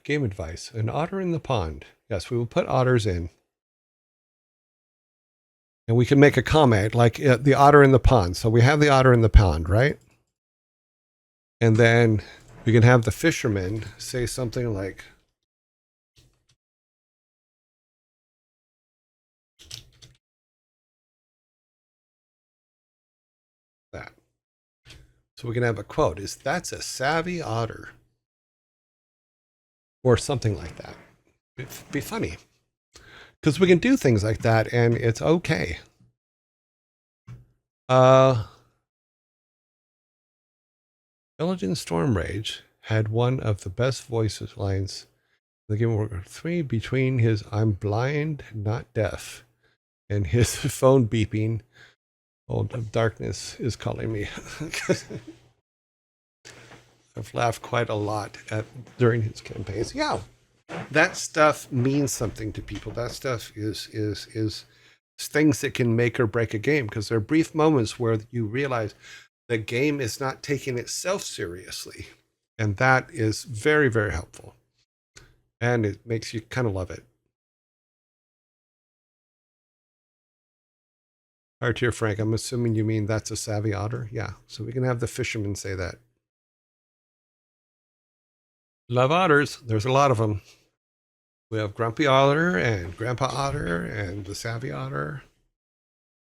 Speaker 1: Game advice. An otter in the pond. Yes, we will put otters in. And we can make a comment like the otter in the pond. So we have the otter in the pond, right? And then we can have the fisherman say something like, that. So we can have a quote is, "That's a savvy otter." Or something like that. It'd be funny. Because we can do things like that and it's okay. Illidan Stormrage had one of the best voices lines in the Game of Warcraft 3 between his "I'm blind, not deaf" and his phone beeping. Old darkness is calling me. I've laughed quite a lot during his campaigns. Yeah, that stuff means something to people. That stuff is things that can make or break a game, because there are brief moments where you realize the game is not taking itself seriously, and that is very, very helpful, and it makes you kind of love it. All right, here, Frank, I'm assuming you mean that's a savvy otter. Yeah, so we can have the fisherman say that. Love otters. There's a lot of them. We have Grumpy Otter and Grandpa Otter and the Savvy Otter.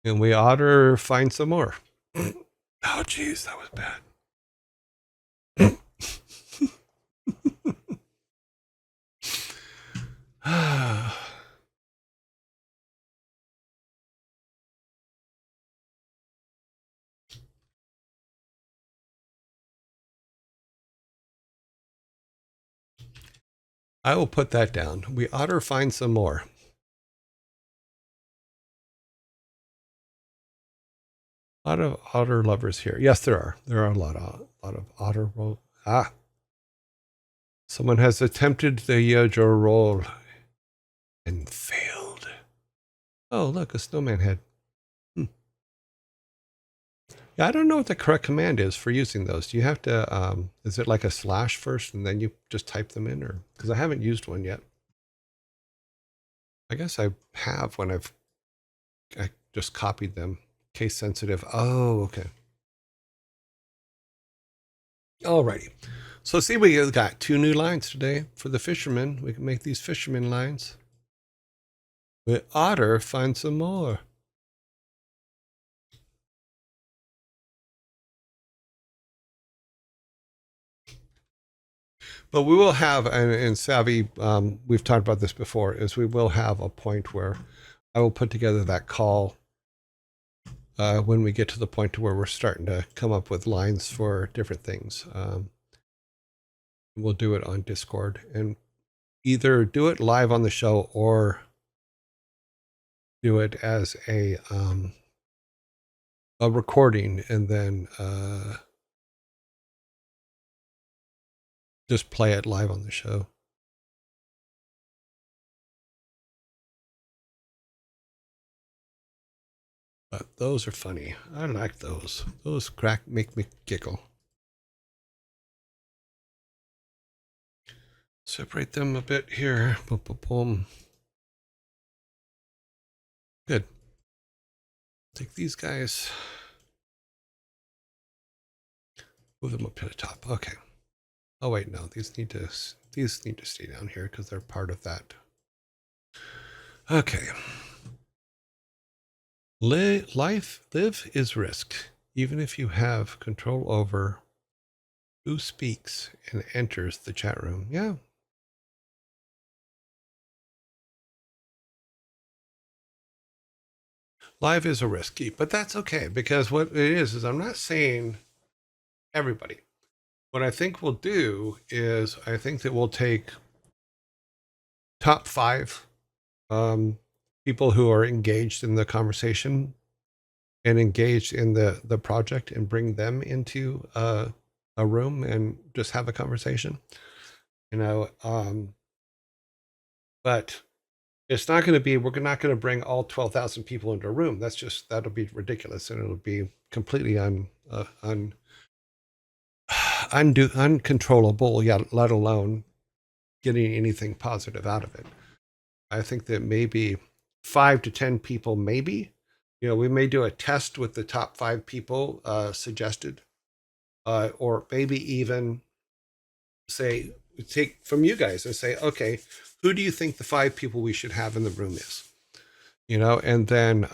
Speaker 1: And we otter find some more. Oh, geez, that was bad. I will put that down. We otter find some more. A lot of otter lovers here. Yes, there are. There are a lot of otter. Someone has attempted the Yojo roll and failed. Oh, look, a snowman head. Yeah, I don't know what the correct command is for using those. Do you have to, is it like a slash first and then you just type them in, or, because I haven't used one yet. I guess I have when I just copied them. Case sensitive. Oh, okay. Alrighty. So see, we got 2 new lines today for the fisherman. We can make these fisherman lines. The otter find some more. But we will have, and Savvy, we've talked about this before, is we will have a point where I will put together that call when we get to the point to where we're starting to come up with lines for different things. We'll do it on Discord and either do it live on the show or do it as a recording and then just play it live on the show. But those are funny. I like those. Those make me giggle. Separate them a bit here. Boom, boom, boom. Good. Take these guys. Move them up to the top. Okay. Oh wait, no. These need to stay down here because they're part of that. Okay. Live is risk, even if you have control over who speaks and enters the chat room. Yeah. Live is a risky, but that's okay because what it is I'm not saying everybody. What I think we'll do is I think that we'll take top 5 people who are engaged in the conversation and engaged in the project and bring them into a room and just have a conversation, but it's not going to be, we're not going to bring all 12,000 people into a room. That'll be ridiculous. And it'll be completely uncontrollable, let alone getting anything positive out of it. I think that maybe 5 to 10 people, maybe, we may do a test with the top 5 people suggested, or maybe even take from you guys and say, okay, who do you think the 5 people we should have in the room is? And then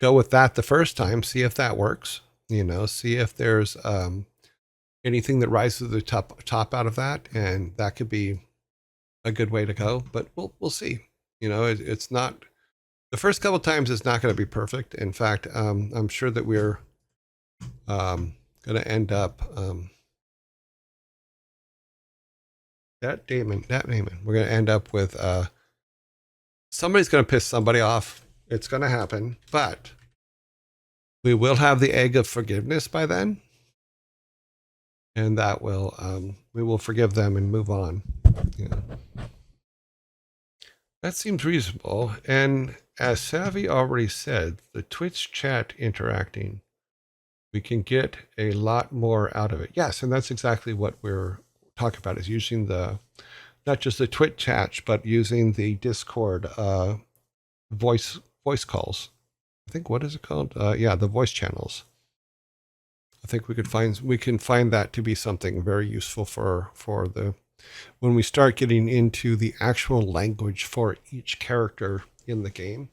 Speaker 1: go with that the first time, see if that works, see if there's anything that rises to the top out of that. And that could be a good way to go, but we'll see. It's not, the first couple times is not going to be perfect. In fact, I'm sure that we're going to end up Damon, we're going to end up with somebody's going to piss somebody off. It's going to happen, but we will have the egg of forgiveness by then. And that will, we will forgive them and move on. That seems reasonable. And as Savvy already said, the Twitch chat interacting, we can get a lot more out of it. Yes, and that's exactly what we're talking about, is using not just the Twitch chat, but using the Discord voice calls. I think, what is it called? The voice channels. I think we can find that to be something very useful for when we start getting into the actual language for each character in the game.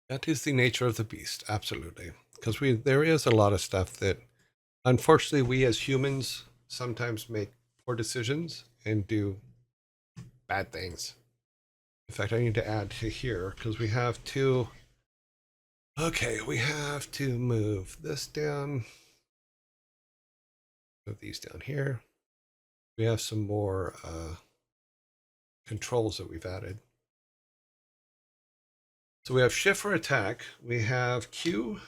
Speaker 1: That is the nature of the beast, absolutely. Because there is a lot of stuff that, unfortunately, we as humans sometimes make poor decisions and do bad things. In fact, I need to add to here because we have to. Okay, we have to move this down. Move these down here. We have some more controls that we've added. So we have shift for attack. We have Q.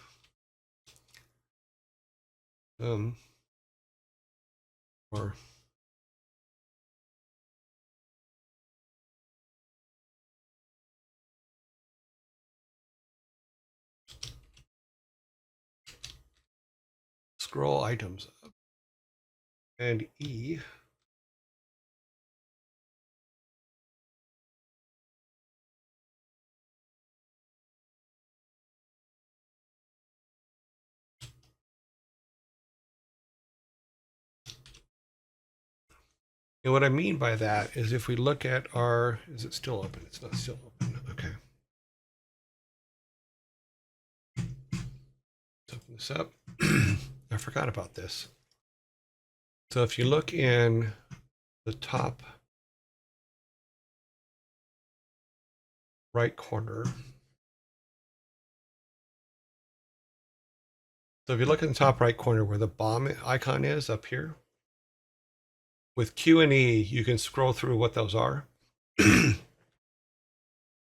Speaker 1: Or scroll items up. And E. And what I mean by that is if we look at our, is it still open? It's not still open. Okay. Let's open this up. I forgot about this. So if you look in the top right corner, so if you look in the top right corner where the bomb icon is up here, with Q and E, you can scroll through what those are. So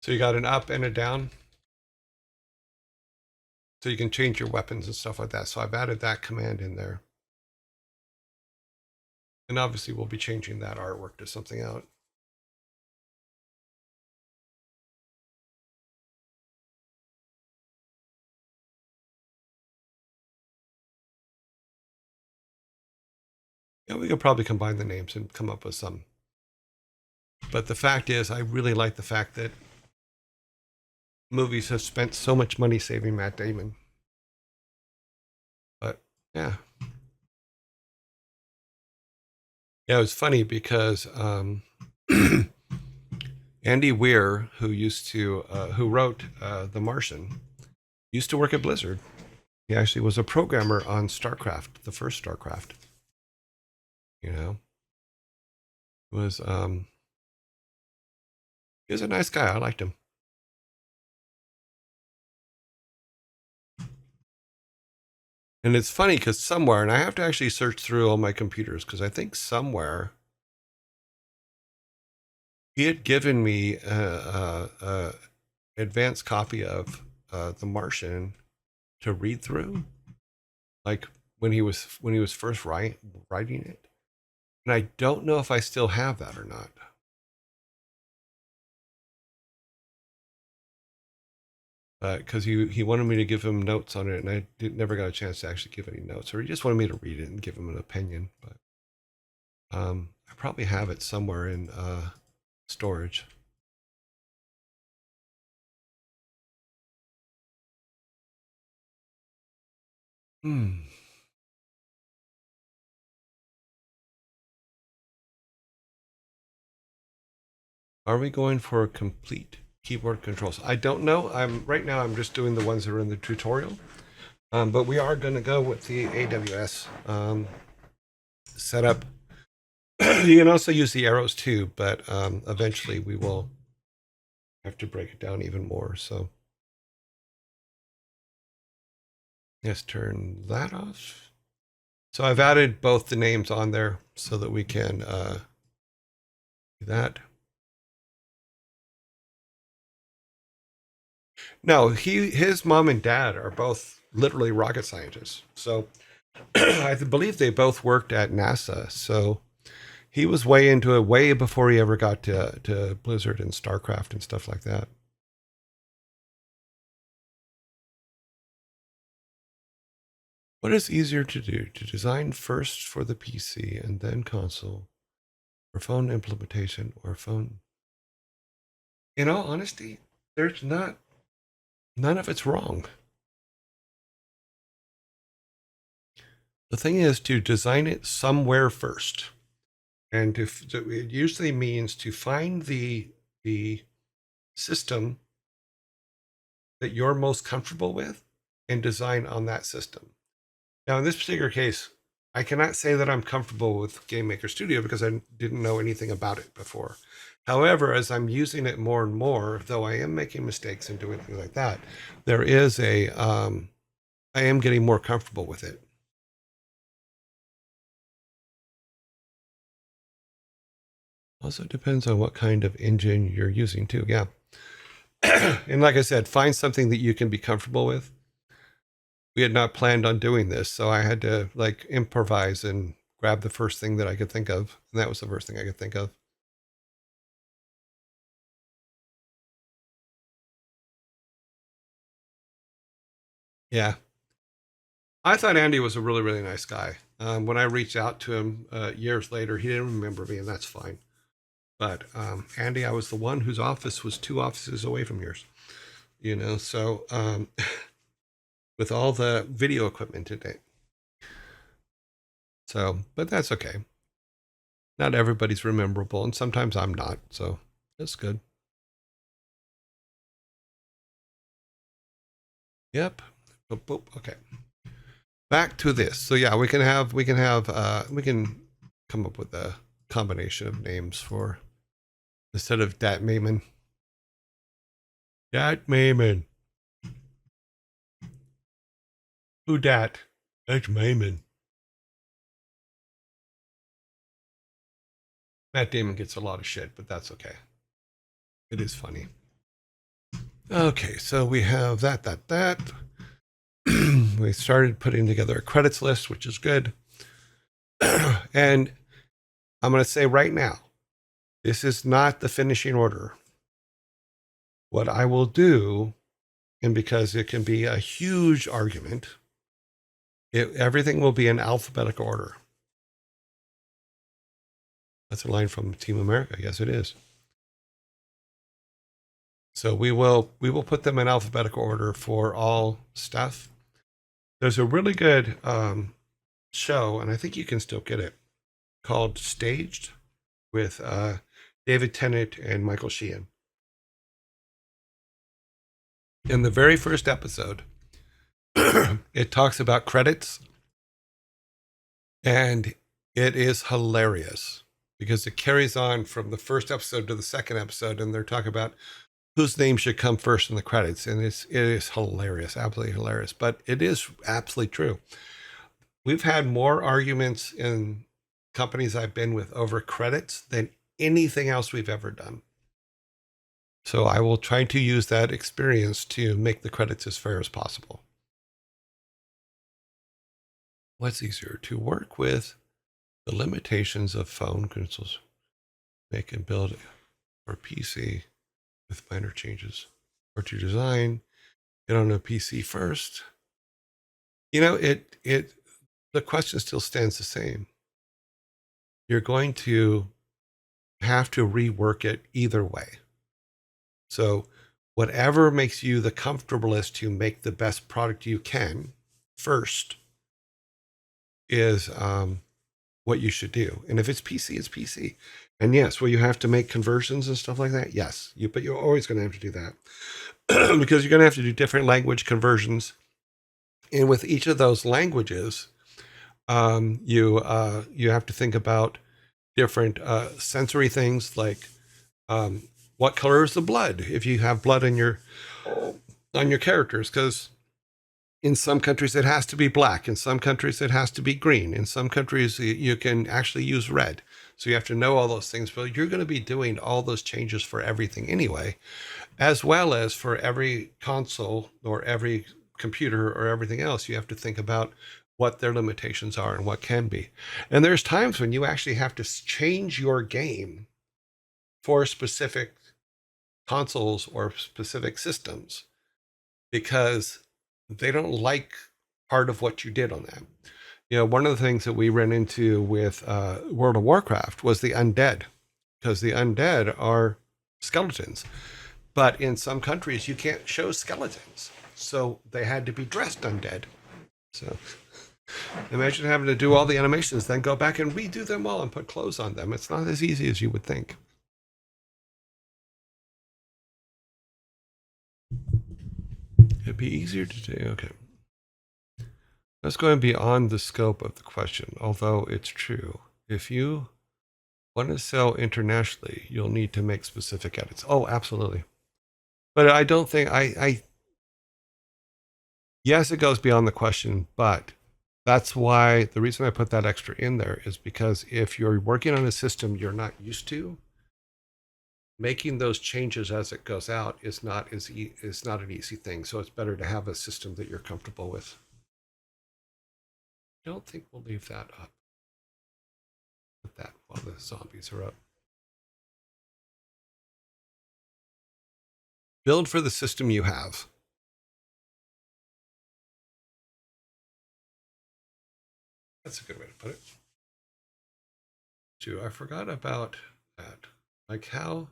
Speaker 1: you got an up and a down. So you can change your weapons and stuff like that. So I've added that command in there. And obviously we'll be changing that artwork to something else. Yeah, we could probably combine the names and come up with some. But the fact is, I really like the fact that movies have spent so much money saving Matt Damon. But yeah. Yeah, it was funny because Andy Weir, who wrote The Martian, used to work at Blizzard. He actually was a programmer on StarCraft, the first StarCraft. You know, he was a nice guy. I liked him. And it's funny because somewhere, and I have to actually search through all my computers because I think somewhere he had given me a advanced copy of The Martian to read through, like when he was first writing it. And I don't know if I still have that or not. Because he wanted me to give him notes on it, and I never got a chance to actually give any notes, or he just wanted me to read it and give him an opinion. But I probably have it somewhere in storage. Are we going for complete keyboard controls? I don't know. Right now I'm just doing the ones that are in the tutorial. But we are going to go with the AWS setup. You can also use the arrows too, but eventually we will have to break it down even more. So let's turn that off. So I've added both the names on there so that we can do that. No, his mom and dad are both literally rocket scientists. So I believe they both worked at NASA. So he was way into it way before he ever got to Blizzard and StarCraft and stuff like that. What is easier to do? To design first for the PC and then console, or phone implementation, or phone? In all honesty, there's none of it's wrong. The thing is to design it somewhere first. And it usually means to find the system that you're most comfortable with and design on that system. Now, in this particular case, I cannot say that I'm comfortable with Game Maker Studio because I didn't know anything about it before. However, as I'm using it more and more, though I am making mistakes and doing things like that, there is I am getting more comfortable with it. Also depends on what kind of engine you're using too. Yeah. And like I said, find something that you can be comfortable with. We had not planned on doing this, so I had to like improvise and grab the first thing that I could think of. And that was the first thing I could think of. Yeah. I thought Andy was a really, really nice guy. When I reached out to him years later, he didn't remember me, and that's fine. But Andy, I was the one whose office was 2 offices away from yours. You know, so with all the video equipment today. So, but that's okay. Not everybody's rememberable, and sometimes I'm not. So that's good. Yep. Boop, boop. Okay. Back to this. So yeah, we can come up with a combination of names for, instead of Dat Mayman. Dat Mayman. Who dat? That's Mayman. Matt Damon gets a lot of shit, but that's okay. It is funny. Okay, so we have that. We started putting together a credits list, which is good. And I'm going to say right now, this is not the finishing order. What I will do, and because it can be a huge argument, everything will be in alphabetical order. That's a line from Team America. Yes, it is. So we will put them in alphabetical order for all stuff. There's a really good show, and I think you can still get it, called Staged with David Tennant and Michael Sheehan. In the very first episode, it talks about credits, and it is hilarious because it carries on from the first episode to the second episode, and they're talking about whose name should come first in the credits, and it is hilarious, absolutely hilarious. But it is absolutely true. We've had more arguments in companies I've been with over credits than anything else we've ever done. So I will try to use that experience to make the credits as fair as possible. What's easier, to work with the limitations of phone consoles, make and build or PC with minor changes, or to design it on a PC first? You know, the question still stands the same. You're going to have to rework it either way. So whatever makes you the comfortablest to make the best product you can first is what you should do. And if it's PC, it's PC. And yes, will you have to make conversions and stuff like that? Yes, but you're always going to have to do that because you're going to have to do different language conversions. And with each of those languages, you have to think about different sensory things like what color is the blood if you have blood on your characters, because in some countries it has to be black, in some countries it has to be green, in some countries you can actually use red. So you have to know all those things, but you're going to be doing all those changes for everything anyway, as well as for every console or every computer or everything else. You have to think about what their limitations are and what can be. And there's times when you actually have to change your game for specific consoles or specific systems because they don't like part of what you did on them. You know, one of the things that we ran into with World of Warcraft was the undead, because the undead are skeletons. But in some countries, you can't show skeletons. So they had to be dressed undead. So imagine having to do all the animations, then go back and redo them all and put clothes on them. It's not as easy as you would think. It'd be easier to do. Okay. That's going beyond the scope of the question, although it's true. If you want to sell internationally, you'll need to make specific edits. Oh, absolutely. But I don't think yes, it goes beyond the question, but that's why the reason I put that extra in there is because if you're working on a system you're not used to, making those changes as it goes out is not an easy thing. So it's better to have a system that you're comfortable with. I don't think we'll leave that up. Put that while the zombies are up. Build for the system you have. That's a good way to put it. Too, I forgot about that. Like how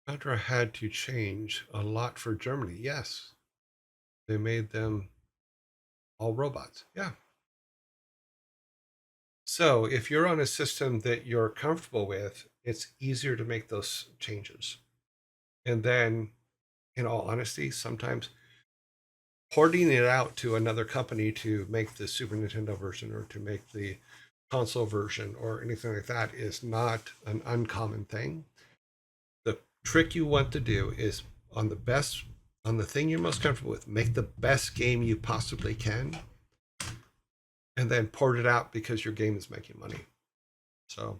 Speaker 1: Contra had to change a lot for Germany. Yes. They made them all robots. Yeah. So if you're on a system that you're comfortable with, it's easier to make those changes. And then, in all honesty, sometimes porting it out to another company to make the Super Nintendo version or to make the console version or anything like that is not an uncommon thing. The trick you want to do is on the thing you're most comfortable with, make the best game you possibly can, and then port it out because your game is making money. So,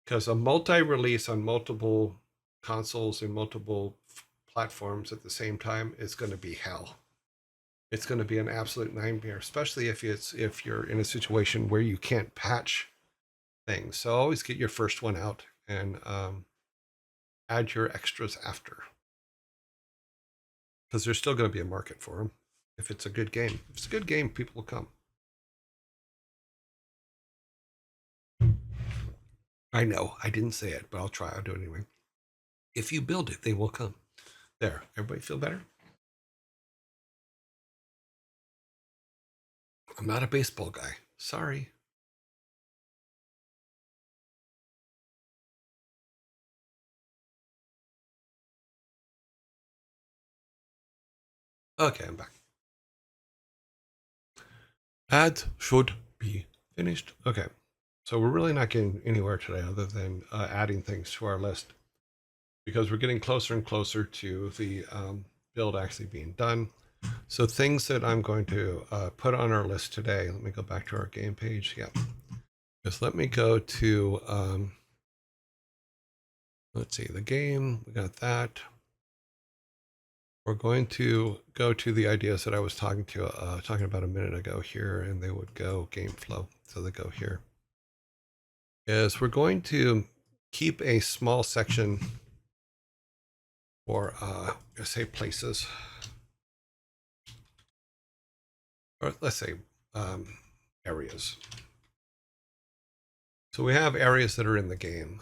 Speaker 1: because a multi-release on multiple consoles and multiple platforms at the same time is going to be hell. It's going to be an absolute nightmare, especially if you're in a situation where you can't patch things. So always get your first one out and add your extras after, because there's still going to be a market for them if it's a good game. If it's a good game, people will come. I know I didn't say it, but I'll try. I'll do it anyway. If you build it, they will come. There, everybody feel better? I'm not a baseball guy. Sorry. Okay, I'm back. Ads should be finished. Okay, so we're really not getting anywhere today other than adding things to our list, because we're getting closer and closer to the build actually being done. So things that I'm going to put on our list today, let me go back to our game page. Yeah, just let me go to, let's see, the game, we got that. We're going to go to the ideas that I was talking about a minute ago here, and they would go game flow. So they go here. Is we're going to keep a small section for, say, places, or let's say areas. So we have areas that are in the game.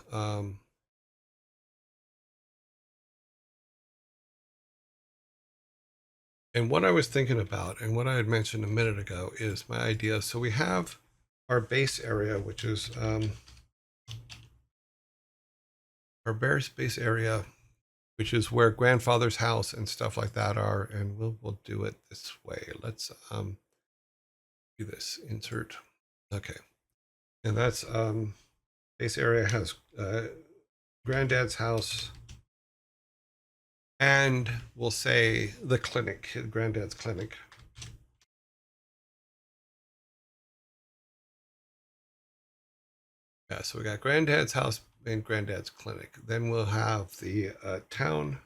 Speaker 1: And what I was thinking about, and what I had mentioned a minute ago, is my idea. So we have our base area, which is our base area, which is where grandfather's house and stuff like that are. And we'll do it this way. Let's do this. Insert. Okay. And that's base area has granddad's house, and we'll say the clinic, granddad's clinic. Yeah, so we got granddad's house and granddad's clinic. Then we'll have the town.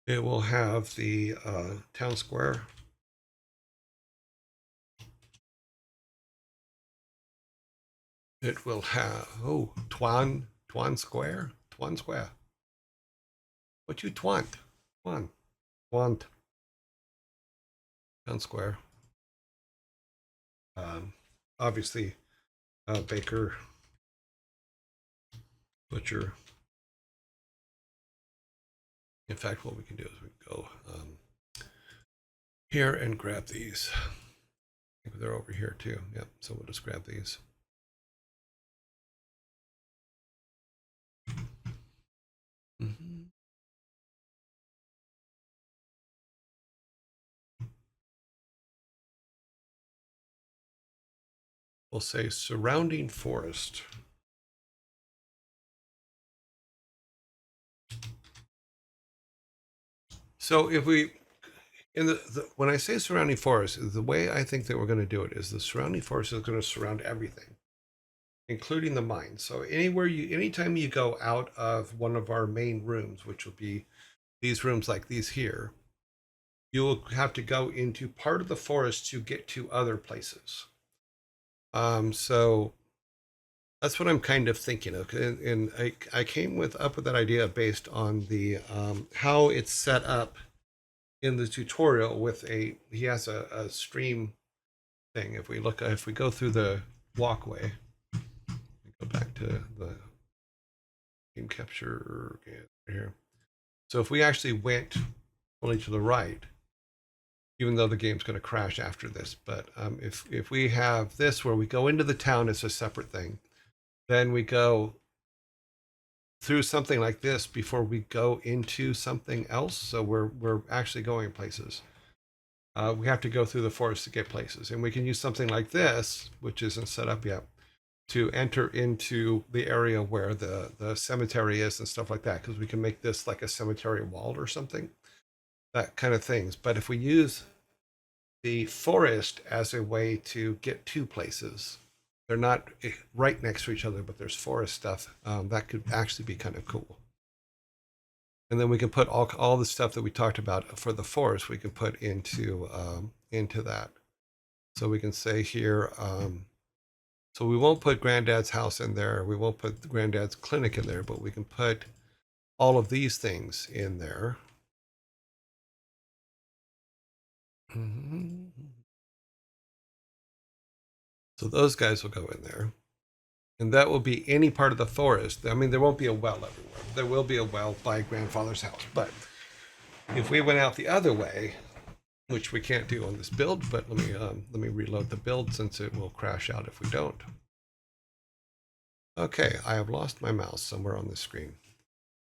Speaker 1: It will have the town square. It will have, oh, Twan Square. Twan Square. What you twant? Twant. Town square. Obviously, baker, butcher. In fact, what we can do is we can go here and grab these. I think they're over here too. Yep. So we'll just grab these. Mm-hmm. We'll say surrounding forest. So if we, when I say surrounding forest, the way I think that we're going to do it is the surrounding forest is going to surround everything, including the mine. So anytime you go out of one of our main rooms, which will be these rooms like these here, you will have to go into part of the forest to get to other places. So that's what I'm kind of thinking of, and I came up with that idea based on the how it's set up in the tutorial. He has a stream thing. If we go through the walkway, go back to the game capture here. So if we actually went only to the right, even though the game's going to crash after this, but if we have this where we go into the town, it's a separate thing. Then we go through something like this before we go into something else. So we're actually going places. we have to go through the forest to get places. And we can use something like this, which isn't set up yet, to enter into the area where the cemetery is and stuff like that, because we can make this like a cemetery wall or something, that kind of things. But if we use the forest as a way to get to places, they're not right next to each other, but there's forest stuff, that could actually be kind of cool. And then we can put all the stuff that we talked about for the forest, we can put into that. So we can say here, so we won't put Granddad's house in there. We won't put Granddad's clinic in there, but we can put all of these things in there. So those guys will go in there. And that will be any part of the forest. I mean, there won't be a well everywhere. There will be a well by grandfather's house. But if we went out the other way, which we can't do on this build, but let me reload the build since it will crash out if we don't. Okay, I have lost my mouse somewhere on the screen.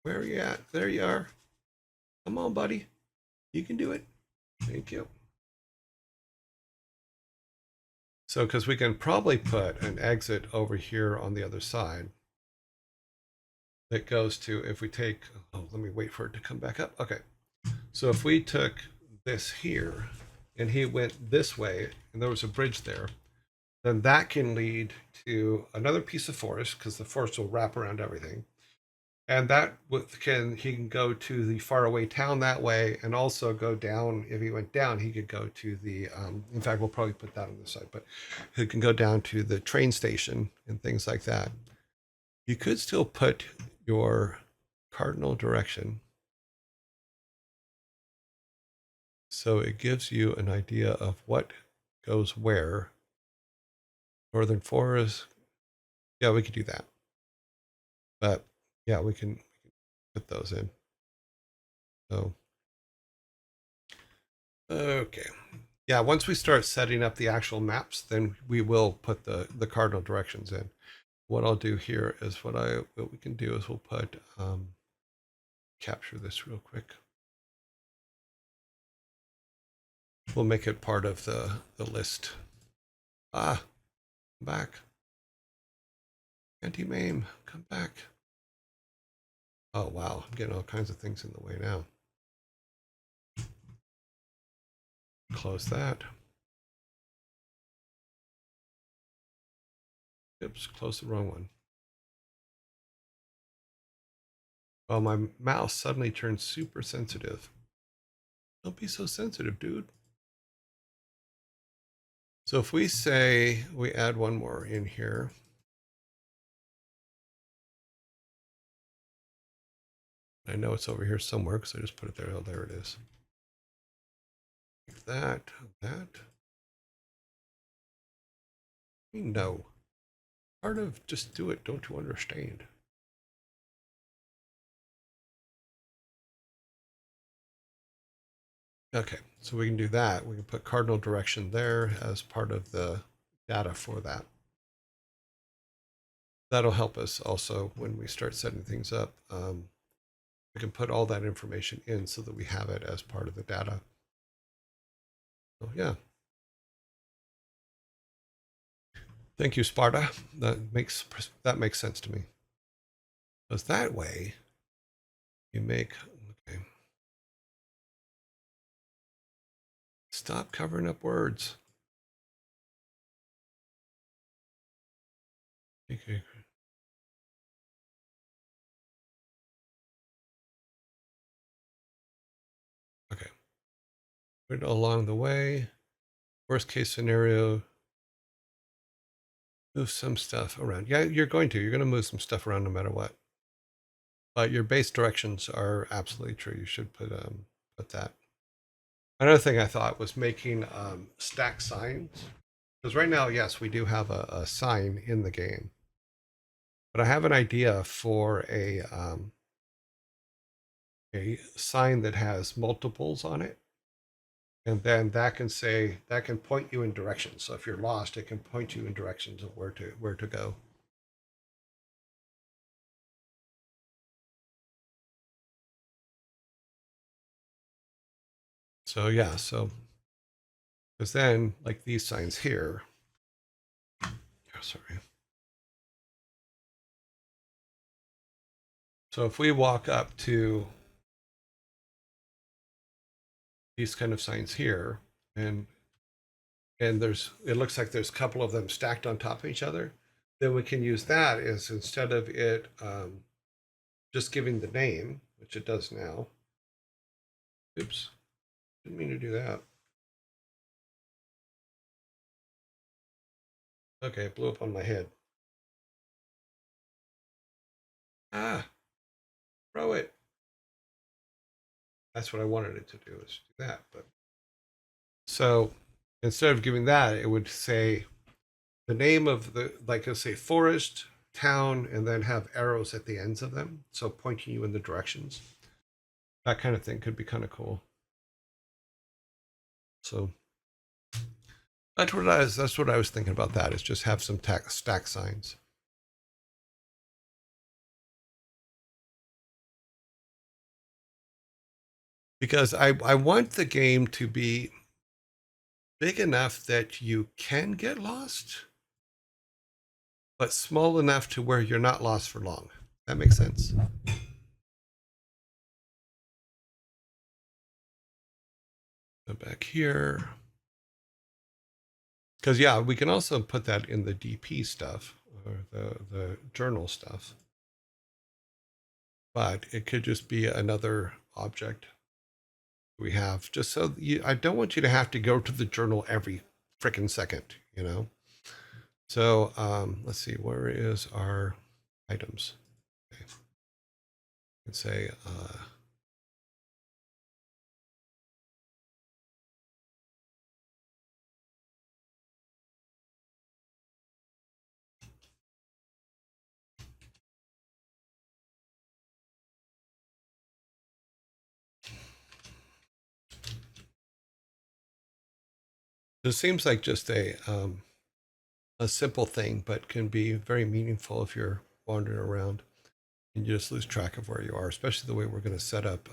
Speaker 1: Where are you at? There you are. Come on, buddy. You can do it. Thank you. So, because we can probably put an exit over here on the other side that goes to, if we take, oh, let me wait for it to come back up. Okay. So if we took this here and he went this way and there was a bridge there, then that can lead to another piece of forest because the forest will wrap around everything. And that he can go to the faraway town that way, and also go down. If he went down, he could go to the. In fact, we'll probably put that on the side, but he can go down to the train station and things like that. You could still put your cardinal direction, so it gives you an idea of what goes where. Northern Forest. Yeah, we could do that. But yeah, we can put those in. So okay. Yeah, once we start setting up the actual maps, then we will put the cardinal directions in. What I'll do here is what we can do is we'll put capture this real quick. We'll make it part of the list. Ah, come back. Anti-MAME, come back. Oh wow, I'm getting all kinds of things in the way now. Close that. Oops, close the wrong one. Oh, my mouse suddenly turned super sensitive. Don't be so sensitive, dude. So if we say we add one more in here. I know it's over here somewhere because I just put it there. Oh, there it is. Like that, that. No. Part of just do it, don't you understand? Okay, so we can do that. We can put cardinal direction there as part of the data for that. That'll help us also when we start setting things up. We can put all that information in so that we have it as part of the data. So yeah. Thank you, Sparta. That makes sense to me. Because that way you make, okay. Stop covering up words. Okay. Okay. Put it along the way. Worst case scenario, move some stuff around. Yeah, you're going to move some stuff around no matter what. But your base directions are absolutely true. You should put that. Another thing I thought was making stack signs. Because right now, yes, we do have a sign in the game. But I have an idea for a sign that has multiples on it. And then that can point you in directions. So if you're lost, it can point you in directions of where to go. So yeah, so Because then, like these signs here, oh, sorry. So if we walk up to these kind of signs here, and it looks like there's a couple of them stacked on top of each other, then we can use that as instead of it just giving the name, which it does now. Oops, didn't mean to do that. Okay, it blew up on my head. Ah, throw it. That's what I wanted it to do, is do that. But so instead of giving that, it would say the name of the, like let's say forest, town, and then have arrows at the ends of them, so pointing you in the directions. That kind of thing could be kind of cool. So that's what I was thinking about. That is just have some stack signs. Because I want the game to be big enough that you can get lost, but small enough to where you're not lost for long. That makes sense. Go back here. Because yeah, we can also put that in the DP stuff or the journal stuff. But it could just be another object we have, just so I don't want you to have to go to the journal every freaking second, you know? So let's see, where is our items? Okay. Let's say, it seems like just a simple thing, but can be very meaningful if you're wandering around and you just lose track of where you are, especially the way we're going to set up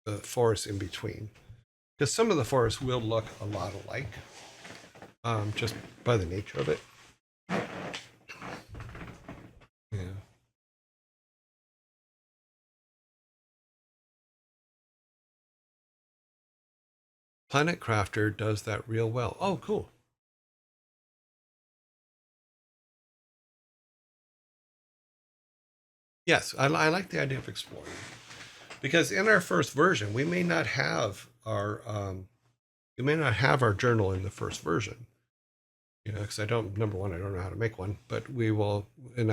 Speaker 1: the forest in between. Because some of the forests will look a lot alike, just by the nature of it. Yeah. Planet Crafter does that real well. Oh, cool. Yes, I like the idea of exploring, because in our first version, we may not have our journal in the first version. You know, because number one, I don't know how to make one, but I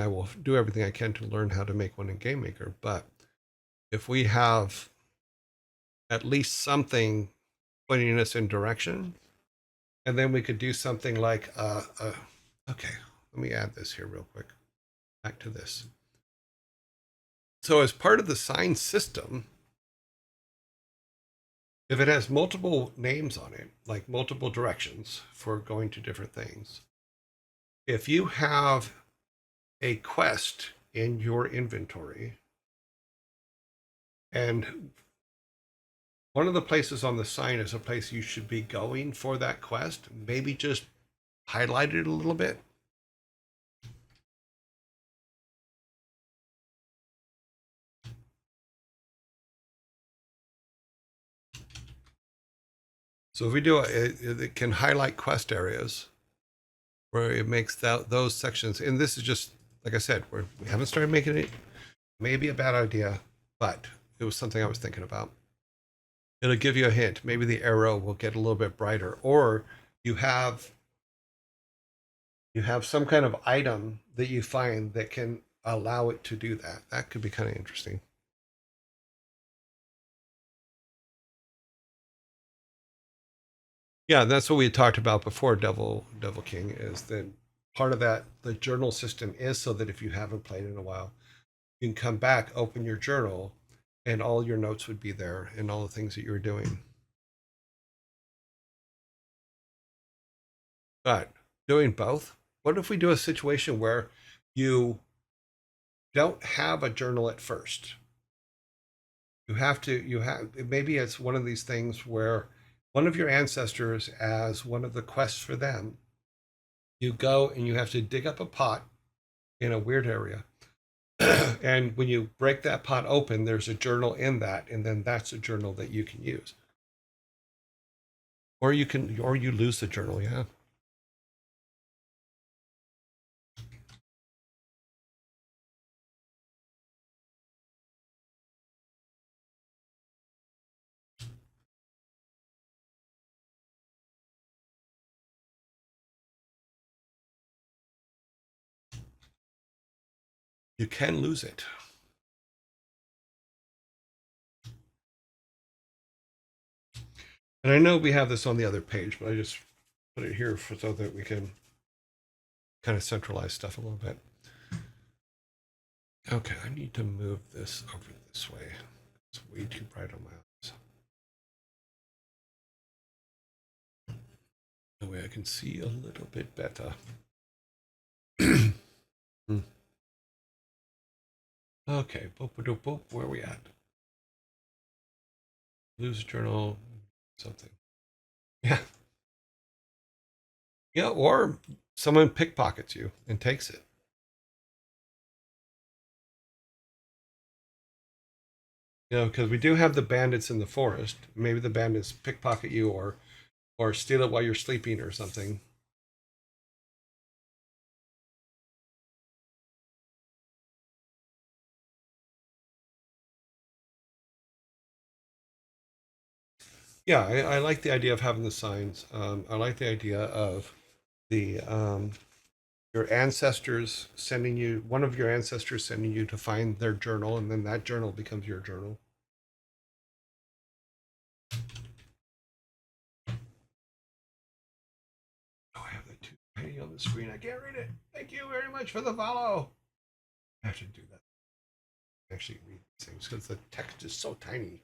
Speaker 1: will do everything I can to learn how to make one in Game Maker. But if we have at least something pointing us in direction, and then we could do something like, okay, let me add this here real quick. Back to this. So as part of the sign system, if it has multiple names on it, like multiple directions for going to different things, if you have a quest in your inventory, and one of the places on the sign is a place you should be going for that quest, maybe just highlight it a little bit. So if we do it can highlight quest areas where it makes those sections. And this is just, like I said, we haven't started making it. Maybe a bad idea, but it was something I was thinking about. It'll give you a hint. Maybe the arrow will get a little bit brighter, or you have some kind of item that you find that can allow it to do that. That could be kind of interesting. Yeah, that's what we had talked about before. Devil King is that part of that. The journal system is so that if you haven't played in a while, you can come back, open your journal, and all your notes would be there and all the things that you were doing. But doing both, what if we do a situation where you don't have a journal at first? You have maybe it's one of these things where one of your ancestors as one of the quests for them. You go and you have to dig up a pot in a weird area. And when you break that pot open, there's a journal in that, and then that's a journal that you can use. Or you lose the journal, yeah. You can lose it. And I know we have this on the other page, but I just put it here so that we can kind of centralize stuff a little bit. Okay, I need to move this over this way. It's way too bright on my eyes. That way I can see a little bit better. Okay, boop, boop, boop, where are we at? Lose journal, something. Yeah. Yeah, or someone pickpockets you and takes it. You know, because we do have the bandits in the forest. Maybe the bandits pickpocket you or steal it while you're sleeping or something. Yeah, I like the idea of having the signs. I like the idea of the your ancestors sending you one of your ancestors sending you to find their journal, and then that journal becomes your journal. Oh, I have that too tiny on the screen. I can't read it. Thank you very much for the follow. I have to do that. Actually, read these things because the text is so tiny.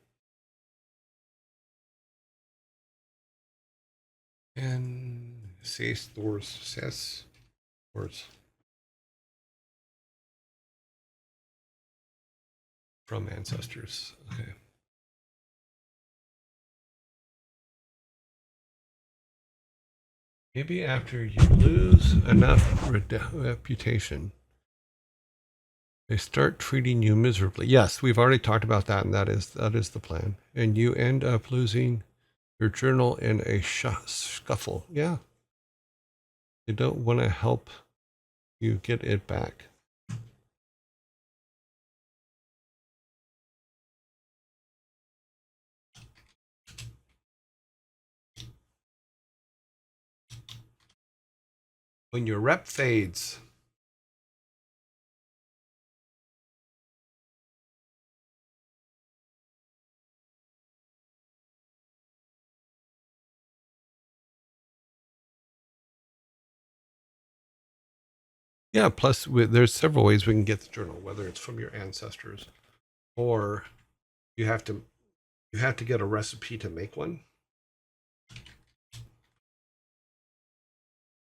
Speaker 1: And says words from ancestors. Okay. Maybe after you lose enough reputation, they start treating you miserably. Yes, we've already talked about that, and that is the plan. And you end up losing your journal in a scuffle. Yeah, they don't want to help you get it back. When your rep fades. Yeah, plus there's several ways we can get the journal, whether it's from your ancestors or you have to get a recipe to make one.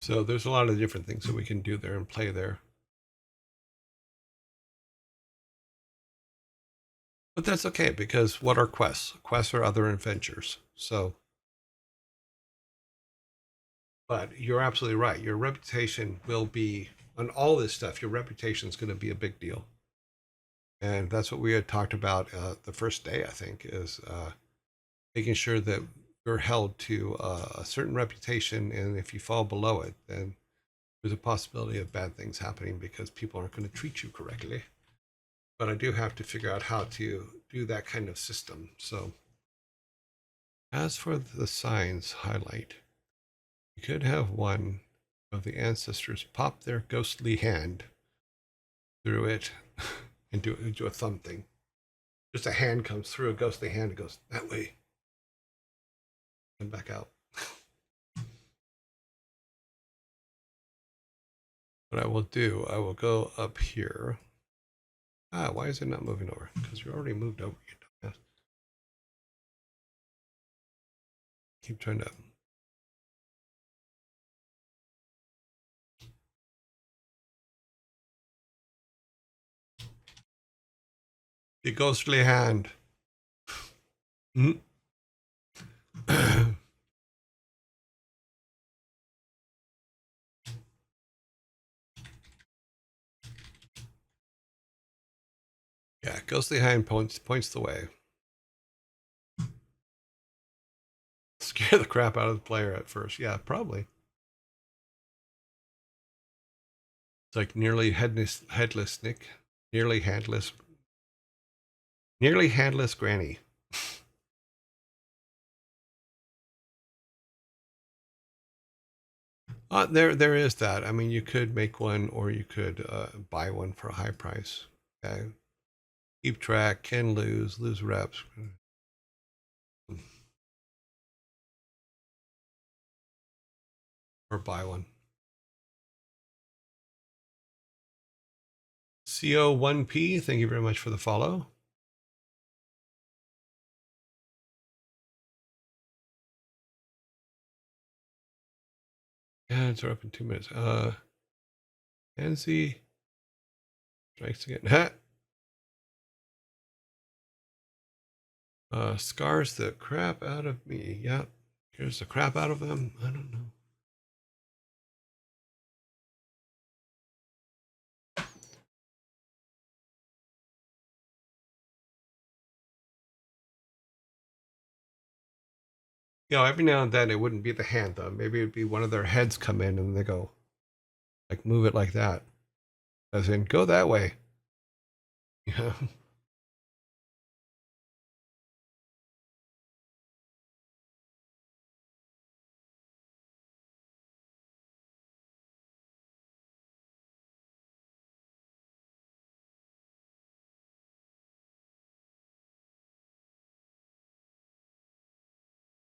Speaker 1: So there's a lot of different things that we can do there and play there. But that's okay because what are quests? Quests are other adventures. So, but you're absolutely right. Your reputation will be on all this stuff. Your reputation is going to be a big deal, and that's what we had talked about the first day. I think is making sure that you're held to a certain reputation, and if you fall below it, then there's a possibility of bad things happening because people aren't going to treat you correctly. But I do have to figure out how to do that kind of system. So, as for the signs highlight, you could have one of the ancestors pop their ghostly hand through it and do a thumb thing. Just a hand comes through, a ghostly hand, and goes that way and back out. What I will do, I will go up here. Why is it not moving over? Because we already moved over. You keep trying to. The ghostly hand. Yeah, ghostly hand points the way. Scare the crap out of the player at first. Yeah, probably. It's like headless Nick, nearly handless, nearly handless Granny. There is that. I mean, you could make one, or you could buy one for a high price. Okay, keep track, can lose reps, or buy one. CO1P, thank you very much for the follow. Ads are up in 2 minutes. Nancy strikes again. Scars the crap out of me. Yep. Here's the crap out of them. I don't know. You know, every now and then it wouldn't be the hand though. Maybe it'd be one of their heads come in and they go, like, move it like that. As in, go that way. Yeah.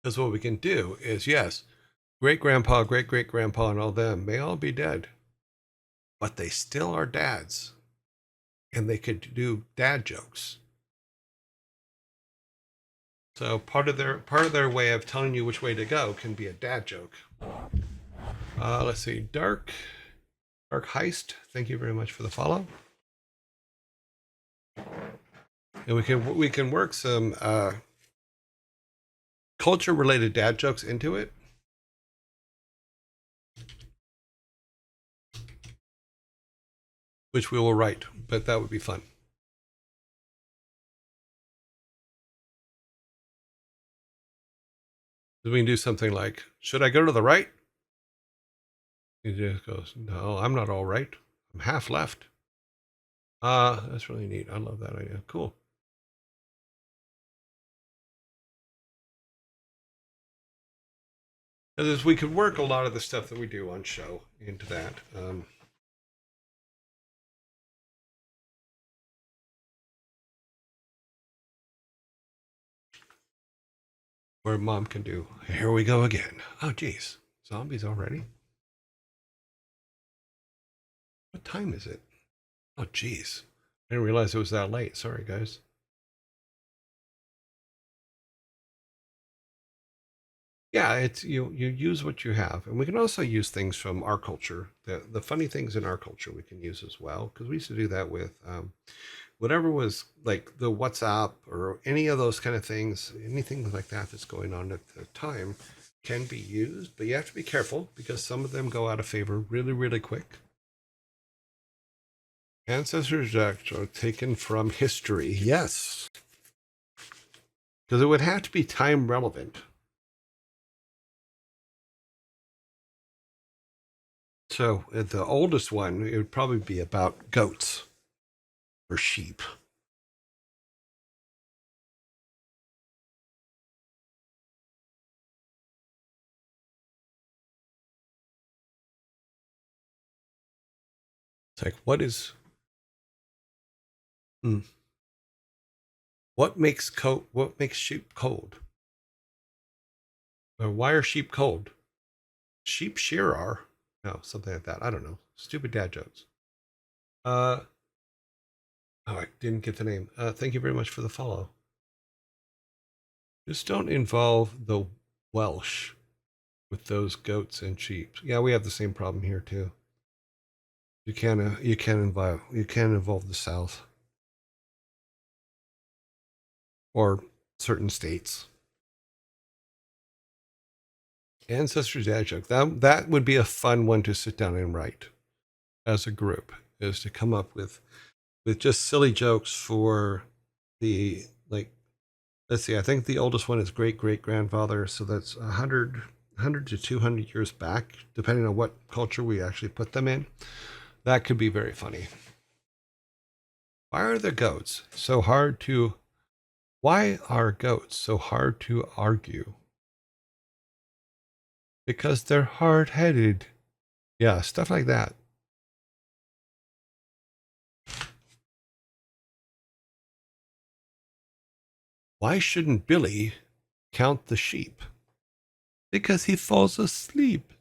Speaker 1: Because what we can do is, yes, great grandpa, great great grandpa, and all them may all be dead, but they still are dads, and they could do dad jokes. So part of their way of telling you which way to go can be a dad joke. Let's see, Dark Heist. Thank you very much for the follow. And we can work some culture related dad jokes into it. Which we will write, but that would be fun. We can do something like, should I go to the right? He just goes, no, I'm not all right. I'm half left. That's really neat. I love that idea. Cool. And we could work a lot of the stuff that we do on show into that. Where mom can do, here we go again. Oh, geez. Zombies already? What time is it? Oh, geez. I didn't realize it was that late. Sorry, guys. Yeah, it's you use what you have, and we can also use things from our culture. The funny things in our culture we can use as well, because we used to do that with whatever was like the WhatsApp or any of those kind of things. Anything like that that's going on at the time can be used, but you have to be careful because some of them go out of favor really, really quick. Ancestors are taken from history, yes, because it would have to be time relevant. So the oldest one, it would probably be about goats or sheep. It's like, hmm, what makes sheep cold? Or why are sheep cold? Sheep shear are. No, something like that. I don't know. Stupid dad jokes. Uh, oh, I didn't get the name. Thank you very much for the follow. Just don't involve the Welsh with those goats and sheep. Yeah, we have the same problem here too. You can't involve the South or certain states. Ancestors dad joke. That would be a fun one to sit down and write as a group, is to come up with with just silly jokes for the, like, let's see, I think the oldest one is great great grandfather, so that's 100 to 200 years back, depending on what culture we actually put them in. That could be very funny. Why are the goats so hard to Why are goats so hard to argue? Because they're hard-headed. Yeah, stuff like that. Why shouldn't Billy count the sheep? Because he falls asleep.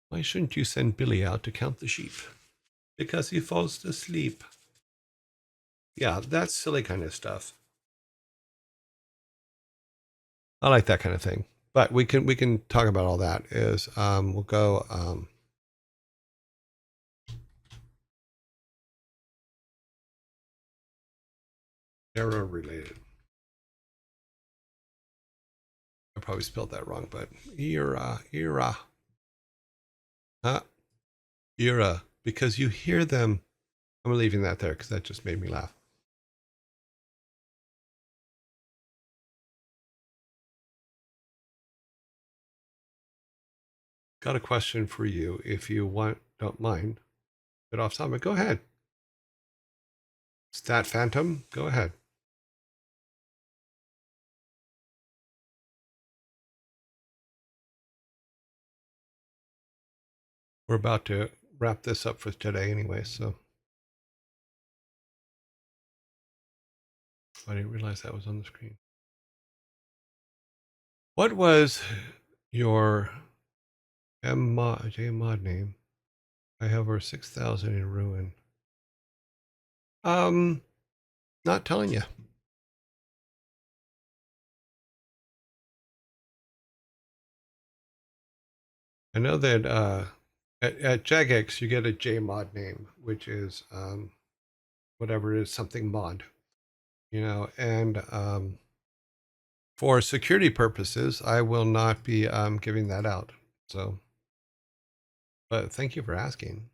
Speaker 1: Why shouldn't you send Billy out to count the sheep? Because he falls asleep. Yeah, that's silly kind of stuff. I like that kind of thing. But we can talk about all that. Is we'll go era related. I probably spelled that wrong, but era. Era, because you hear them. I'm leaving that there because that just made me laugh. Got a question for you. If you don't mind, bit off topic. Go ahead. Stat Phantom, go ahead. We're about to wrap this up for today anyway, so. I didn't realize that was on the screen. What was your JMod name? I have over 6,000 in ruin. Not telling you. I know that at Jagex you get a JMod name, which is whatever it is, something mod, and for security purposes, I will not be giving that out. So, but thank you for asking.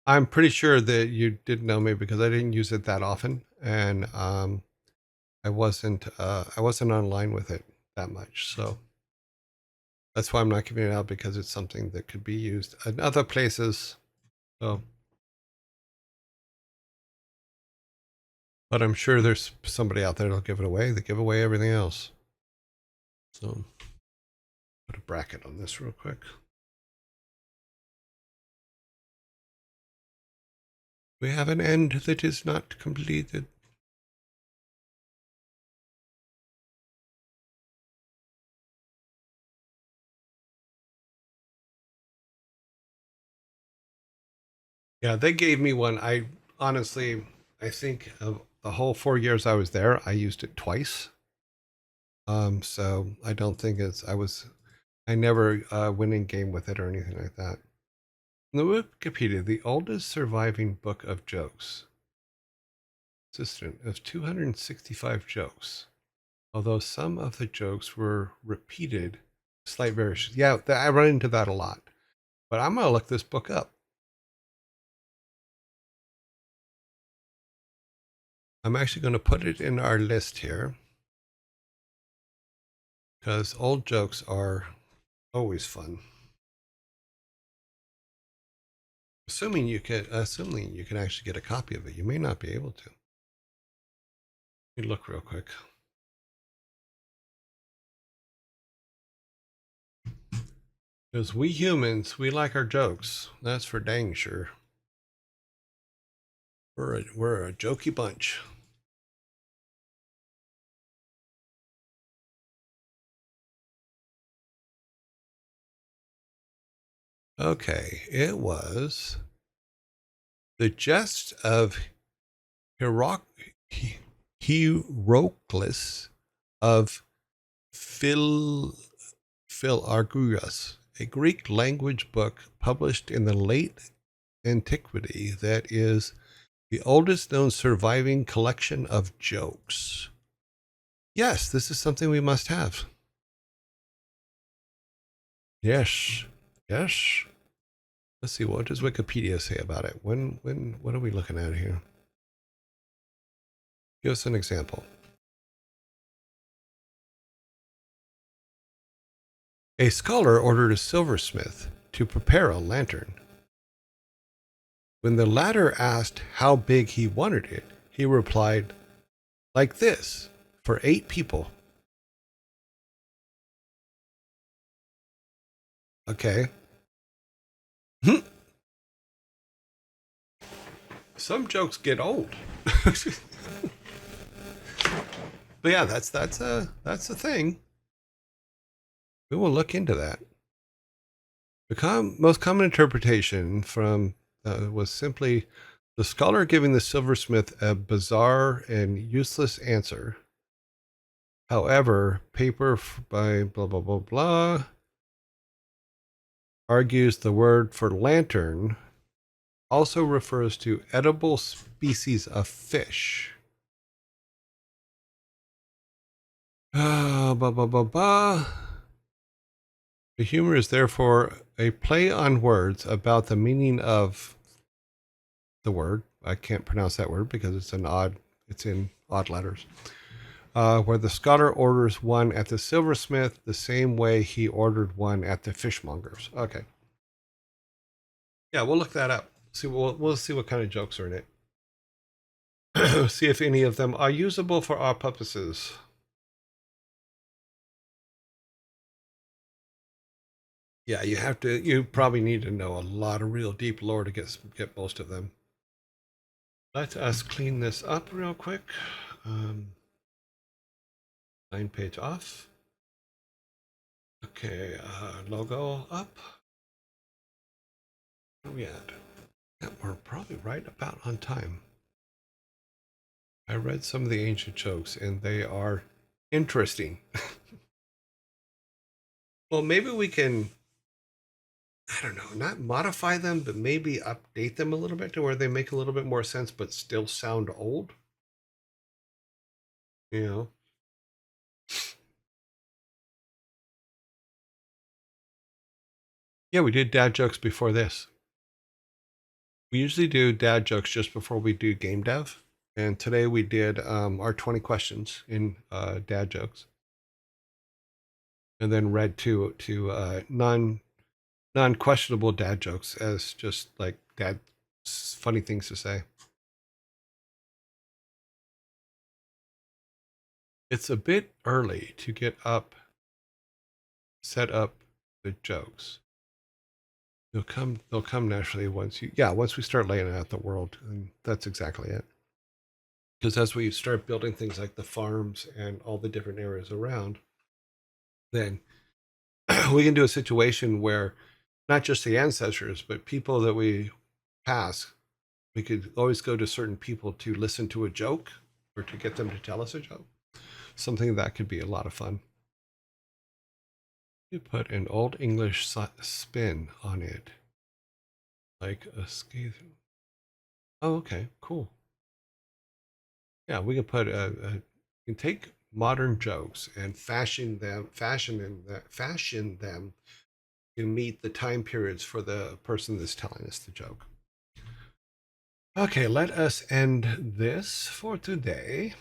Speaker 1: I'm pretty sure that you did know me because I didn't use it that often, and I wasn't online with it that much. So that's why I'm not giving it out, because it's something that could be used in other places. So, but I'm sure there's somebody out there that'll give it away. They give away everything else. So put a bracket on this real quick. We have an end that is not completed. Yeah, they gave me one. I honestly, I think of the whole 4 years I was there, I used it twice. So I don't think I never went in game with it or anything like that. In the Wikipedia, the oldest surviving book of jokes consisted of 265 jokes, although some of the jokes were repeated, slight variations. Yeah, I run into that a lot. But I'm going to look this book up. I'm actually going to put it in our list here, because old jokes are always fun. Assuming you can actually get a copy of it. You may not be able to. Let me look real quick. Because we humans, we like our jokes. That's for dang sure. We're a jokey bunch. Okay, it was the jest of Hieroclus of Philargus, a Greek language book published in the late antiquity that is the oldest known surviving collection of jokes. Yes, this is something we must have. Yes. Yes. Let's see. What does Wikipedia say about it? What are we looking at here? Give us an example. A scholar ordered a silversmith to prepare a lantern. When the latter asked how big he wanted it, he replied, like this, for 8 people. Okay. Some jokes get old. But yeah, that's a thing. We will look into that. The most common interpretation from was simply the scholar giving the silversmith a bizarre and useless answer. However, paper by blah blah blah blah argues the word for lantern also refers to edible species of fish. Blah blah blah blah. The humor is therefore a play on words about the meaning of the word. I can't pronounce that word because it's in odd letters. Where the scholar orders one at the silversmith the same way he ordered one at the fishmonger's. Okay. Yeah, we'll look that up. We'll see what kind of jokes are in it. See if any of them are usable for our purposes. Yeah, you probably need to know a lot of real deep lore to get most of them. Let us clean this up real quick. 9-page off. Okay, logo up. Where are we at? Yeah, we're probably right about on time. I read some of the ancient jokes and they are interesting. Well, maybe we can, I don't know, not modify them, but maybe update them a little bit to where they make a little bit more sense, but still sound old. You know? Yeah, we did dad jokes before this. We usually do dad jokes just before we do game dev. And today we did our 20 questions in dad jokes. And then read to non-questionable dad jokes as just like dad funny things to say. It's a bit early to set up the jokes. They'll come naturally once we start laying out the world, and that's exactly it. Because as we start building things like the farms and all the different areas around, then we can do a situation where not just the ancestors, but people that we pass, we could always go to certain people to listen to a joke or to get them to tell us a joke. Something that could be a lot of fun. You put an old English spin on it, like a ski. Oh, okay, cool. Yeah, we can put we can take modern jokes and fashion them to meet the time periods for the person that's telling us the joke. Okay, let us end this for today.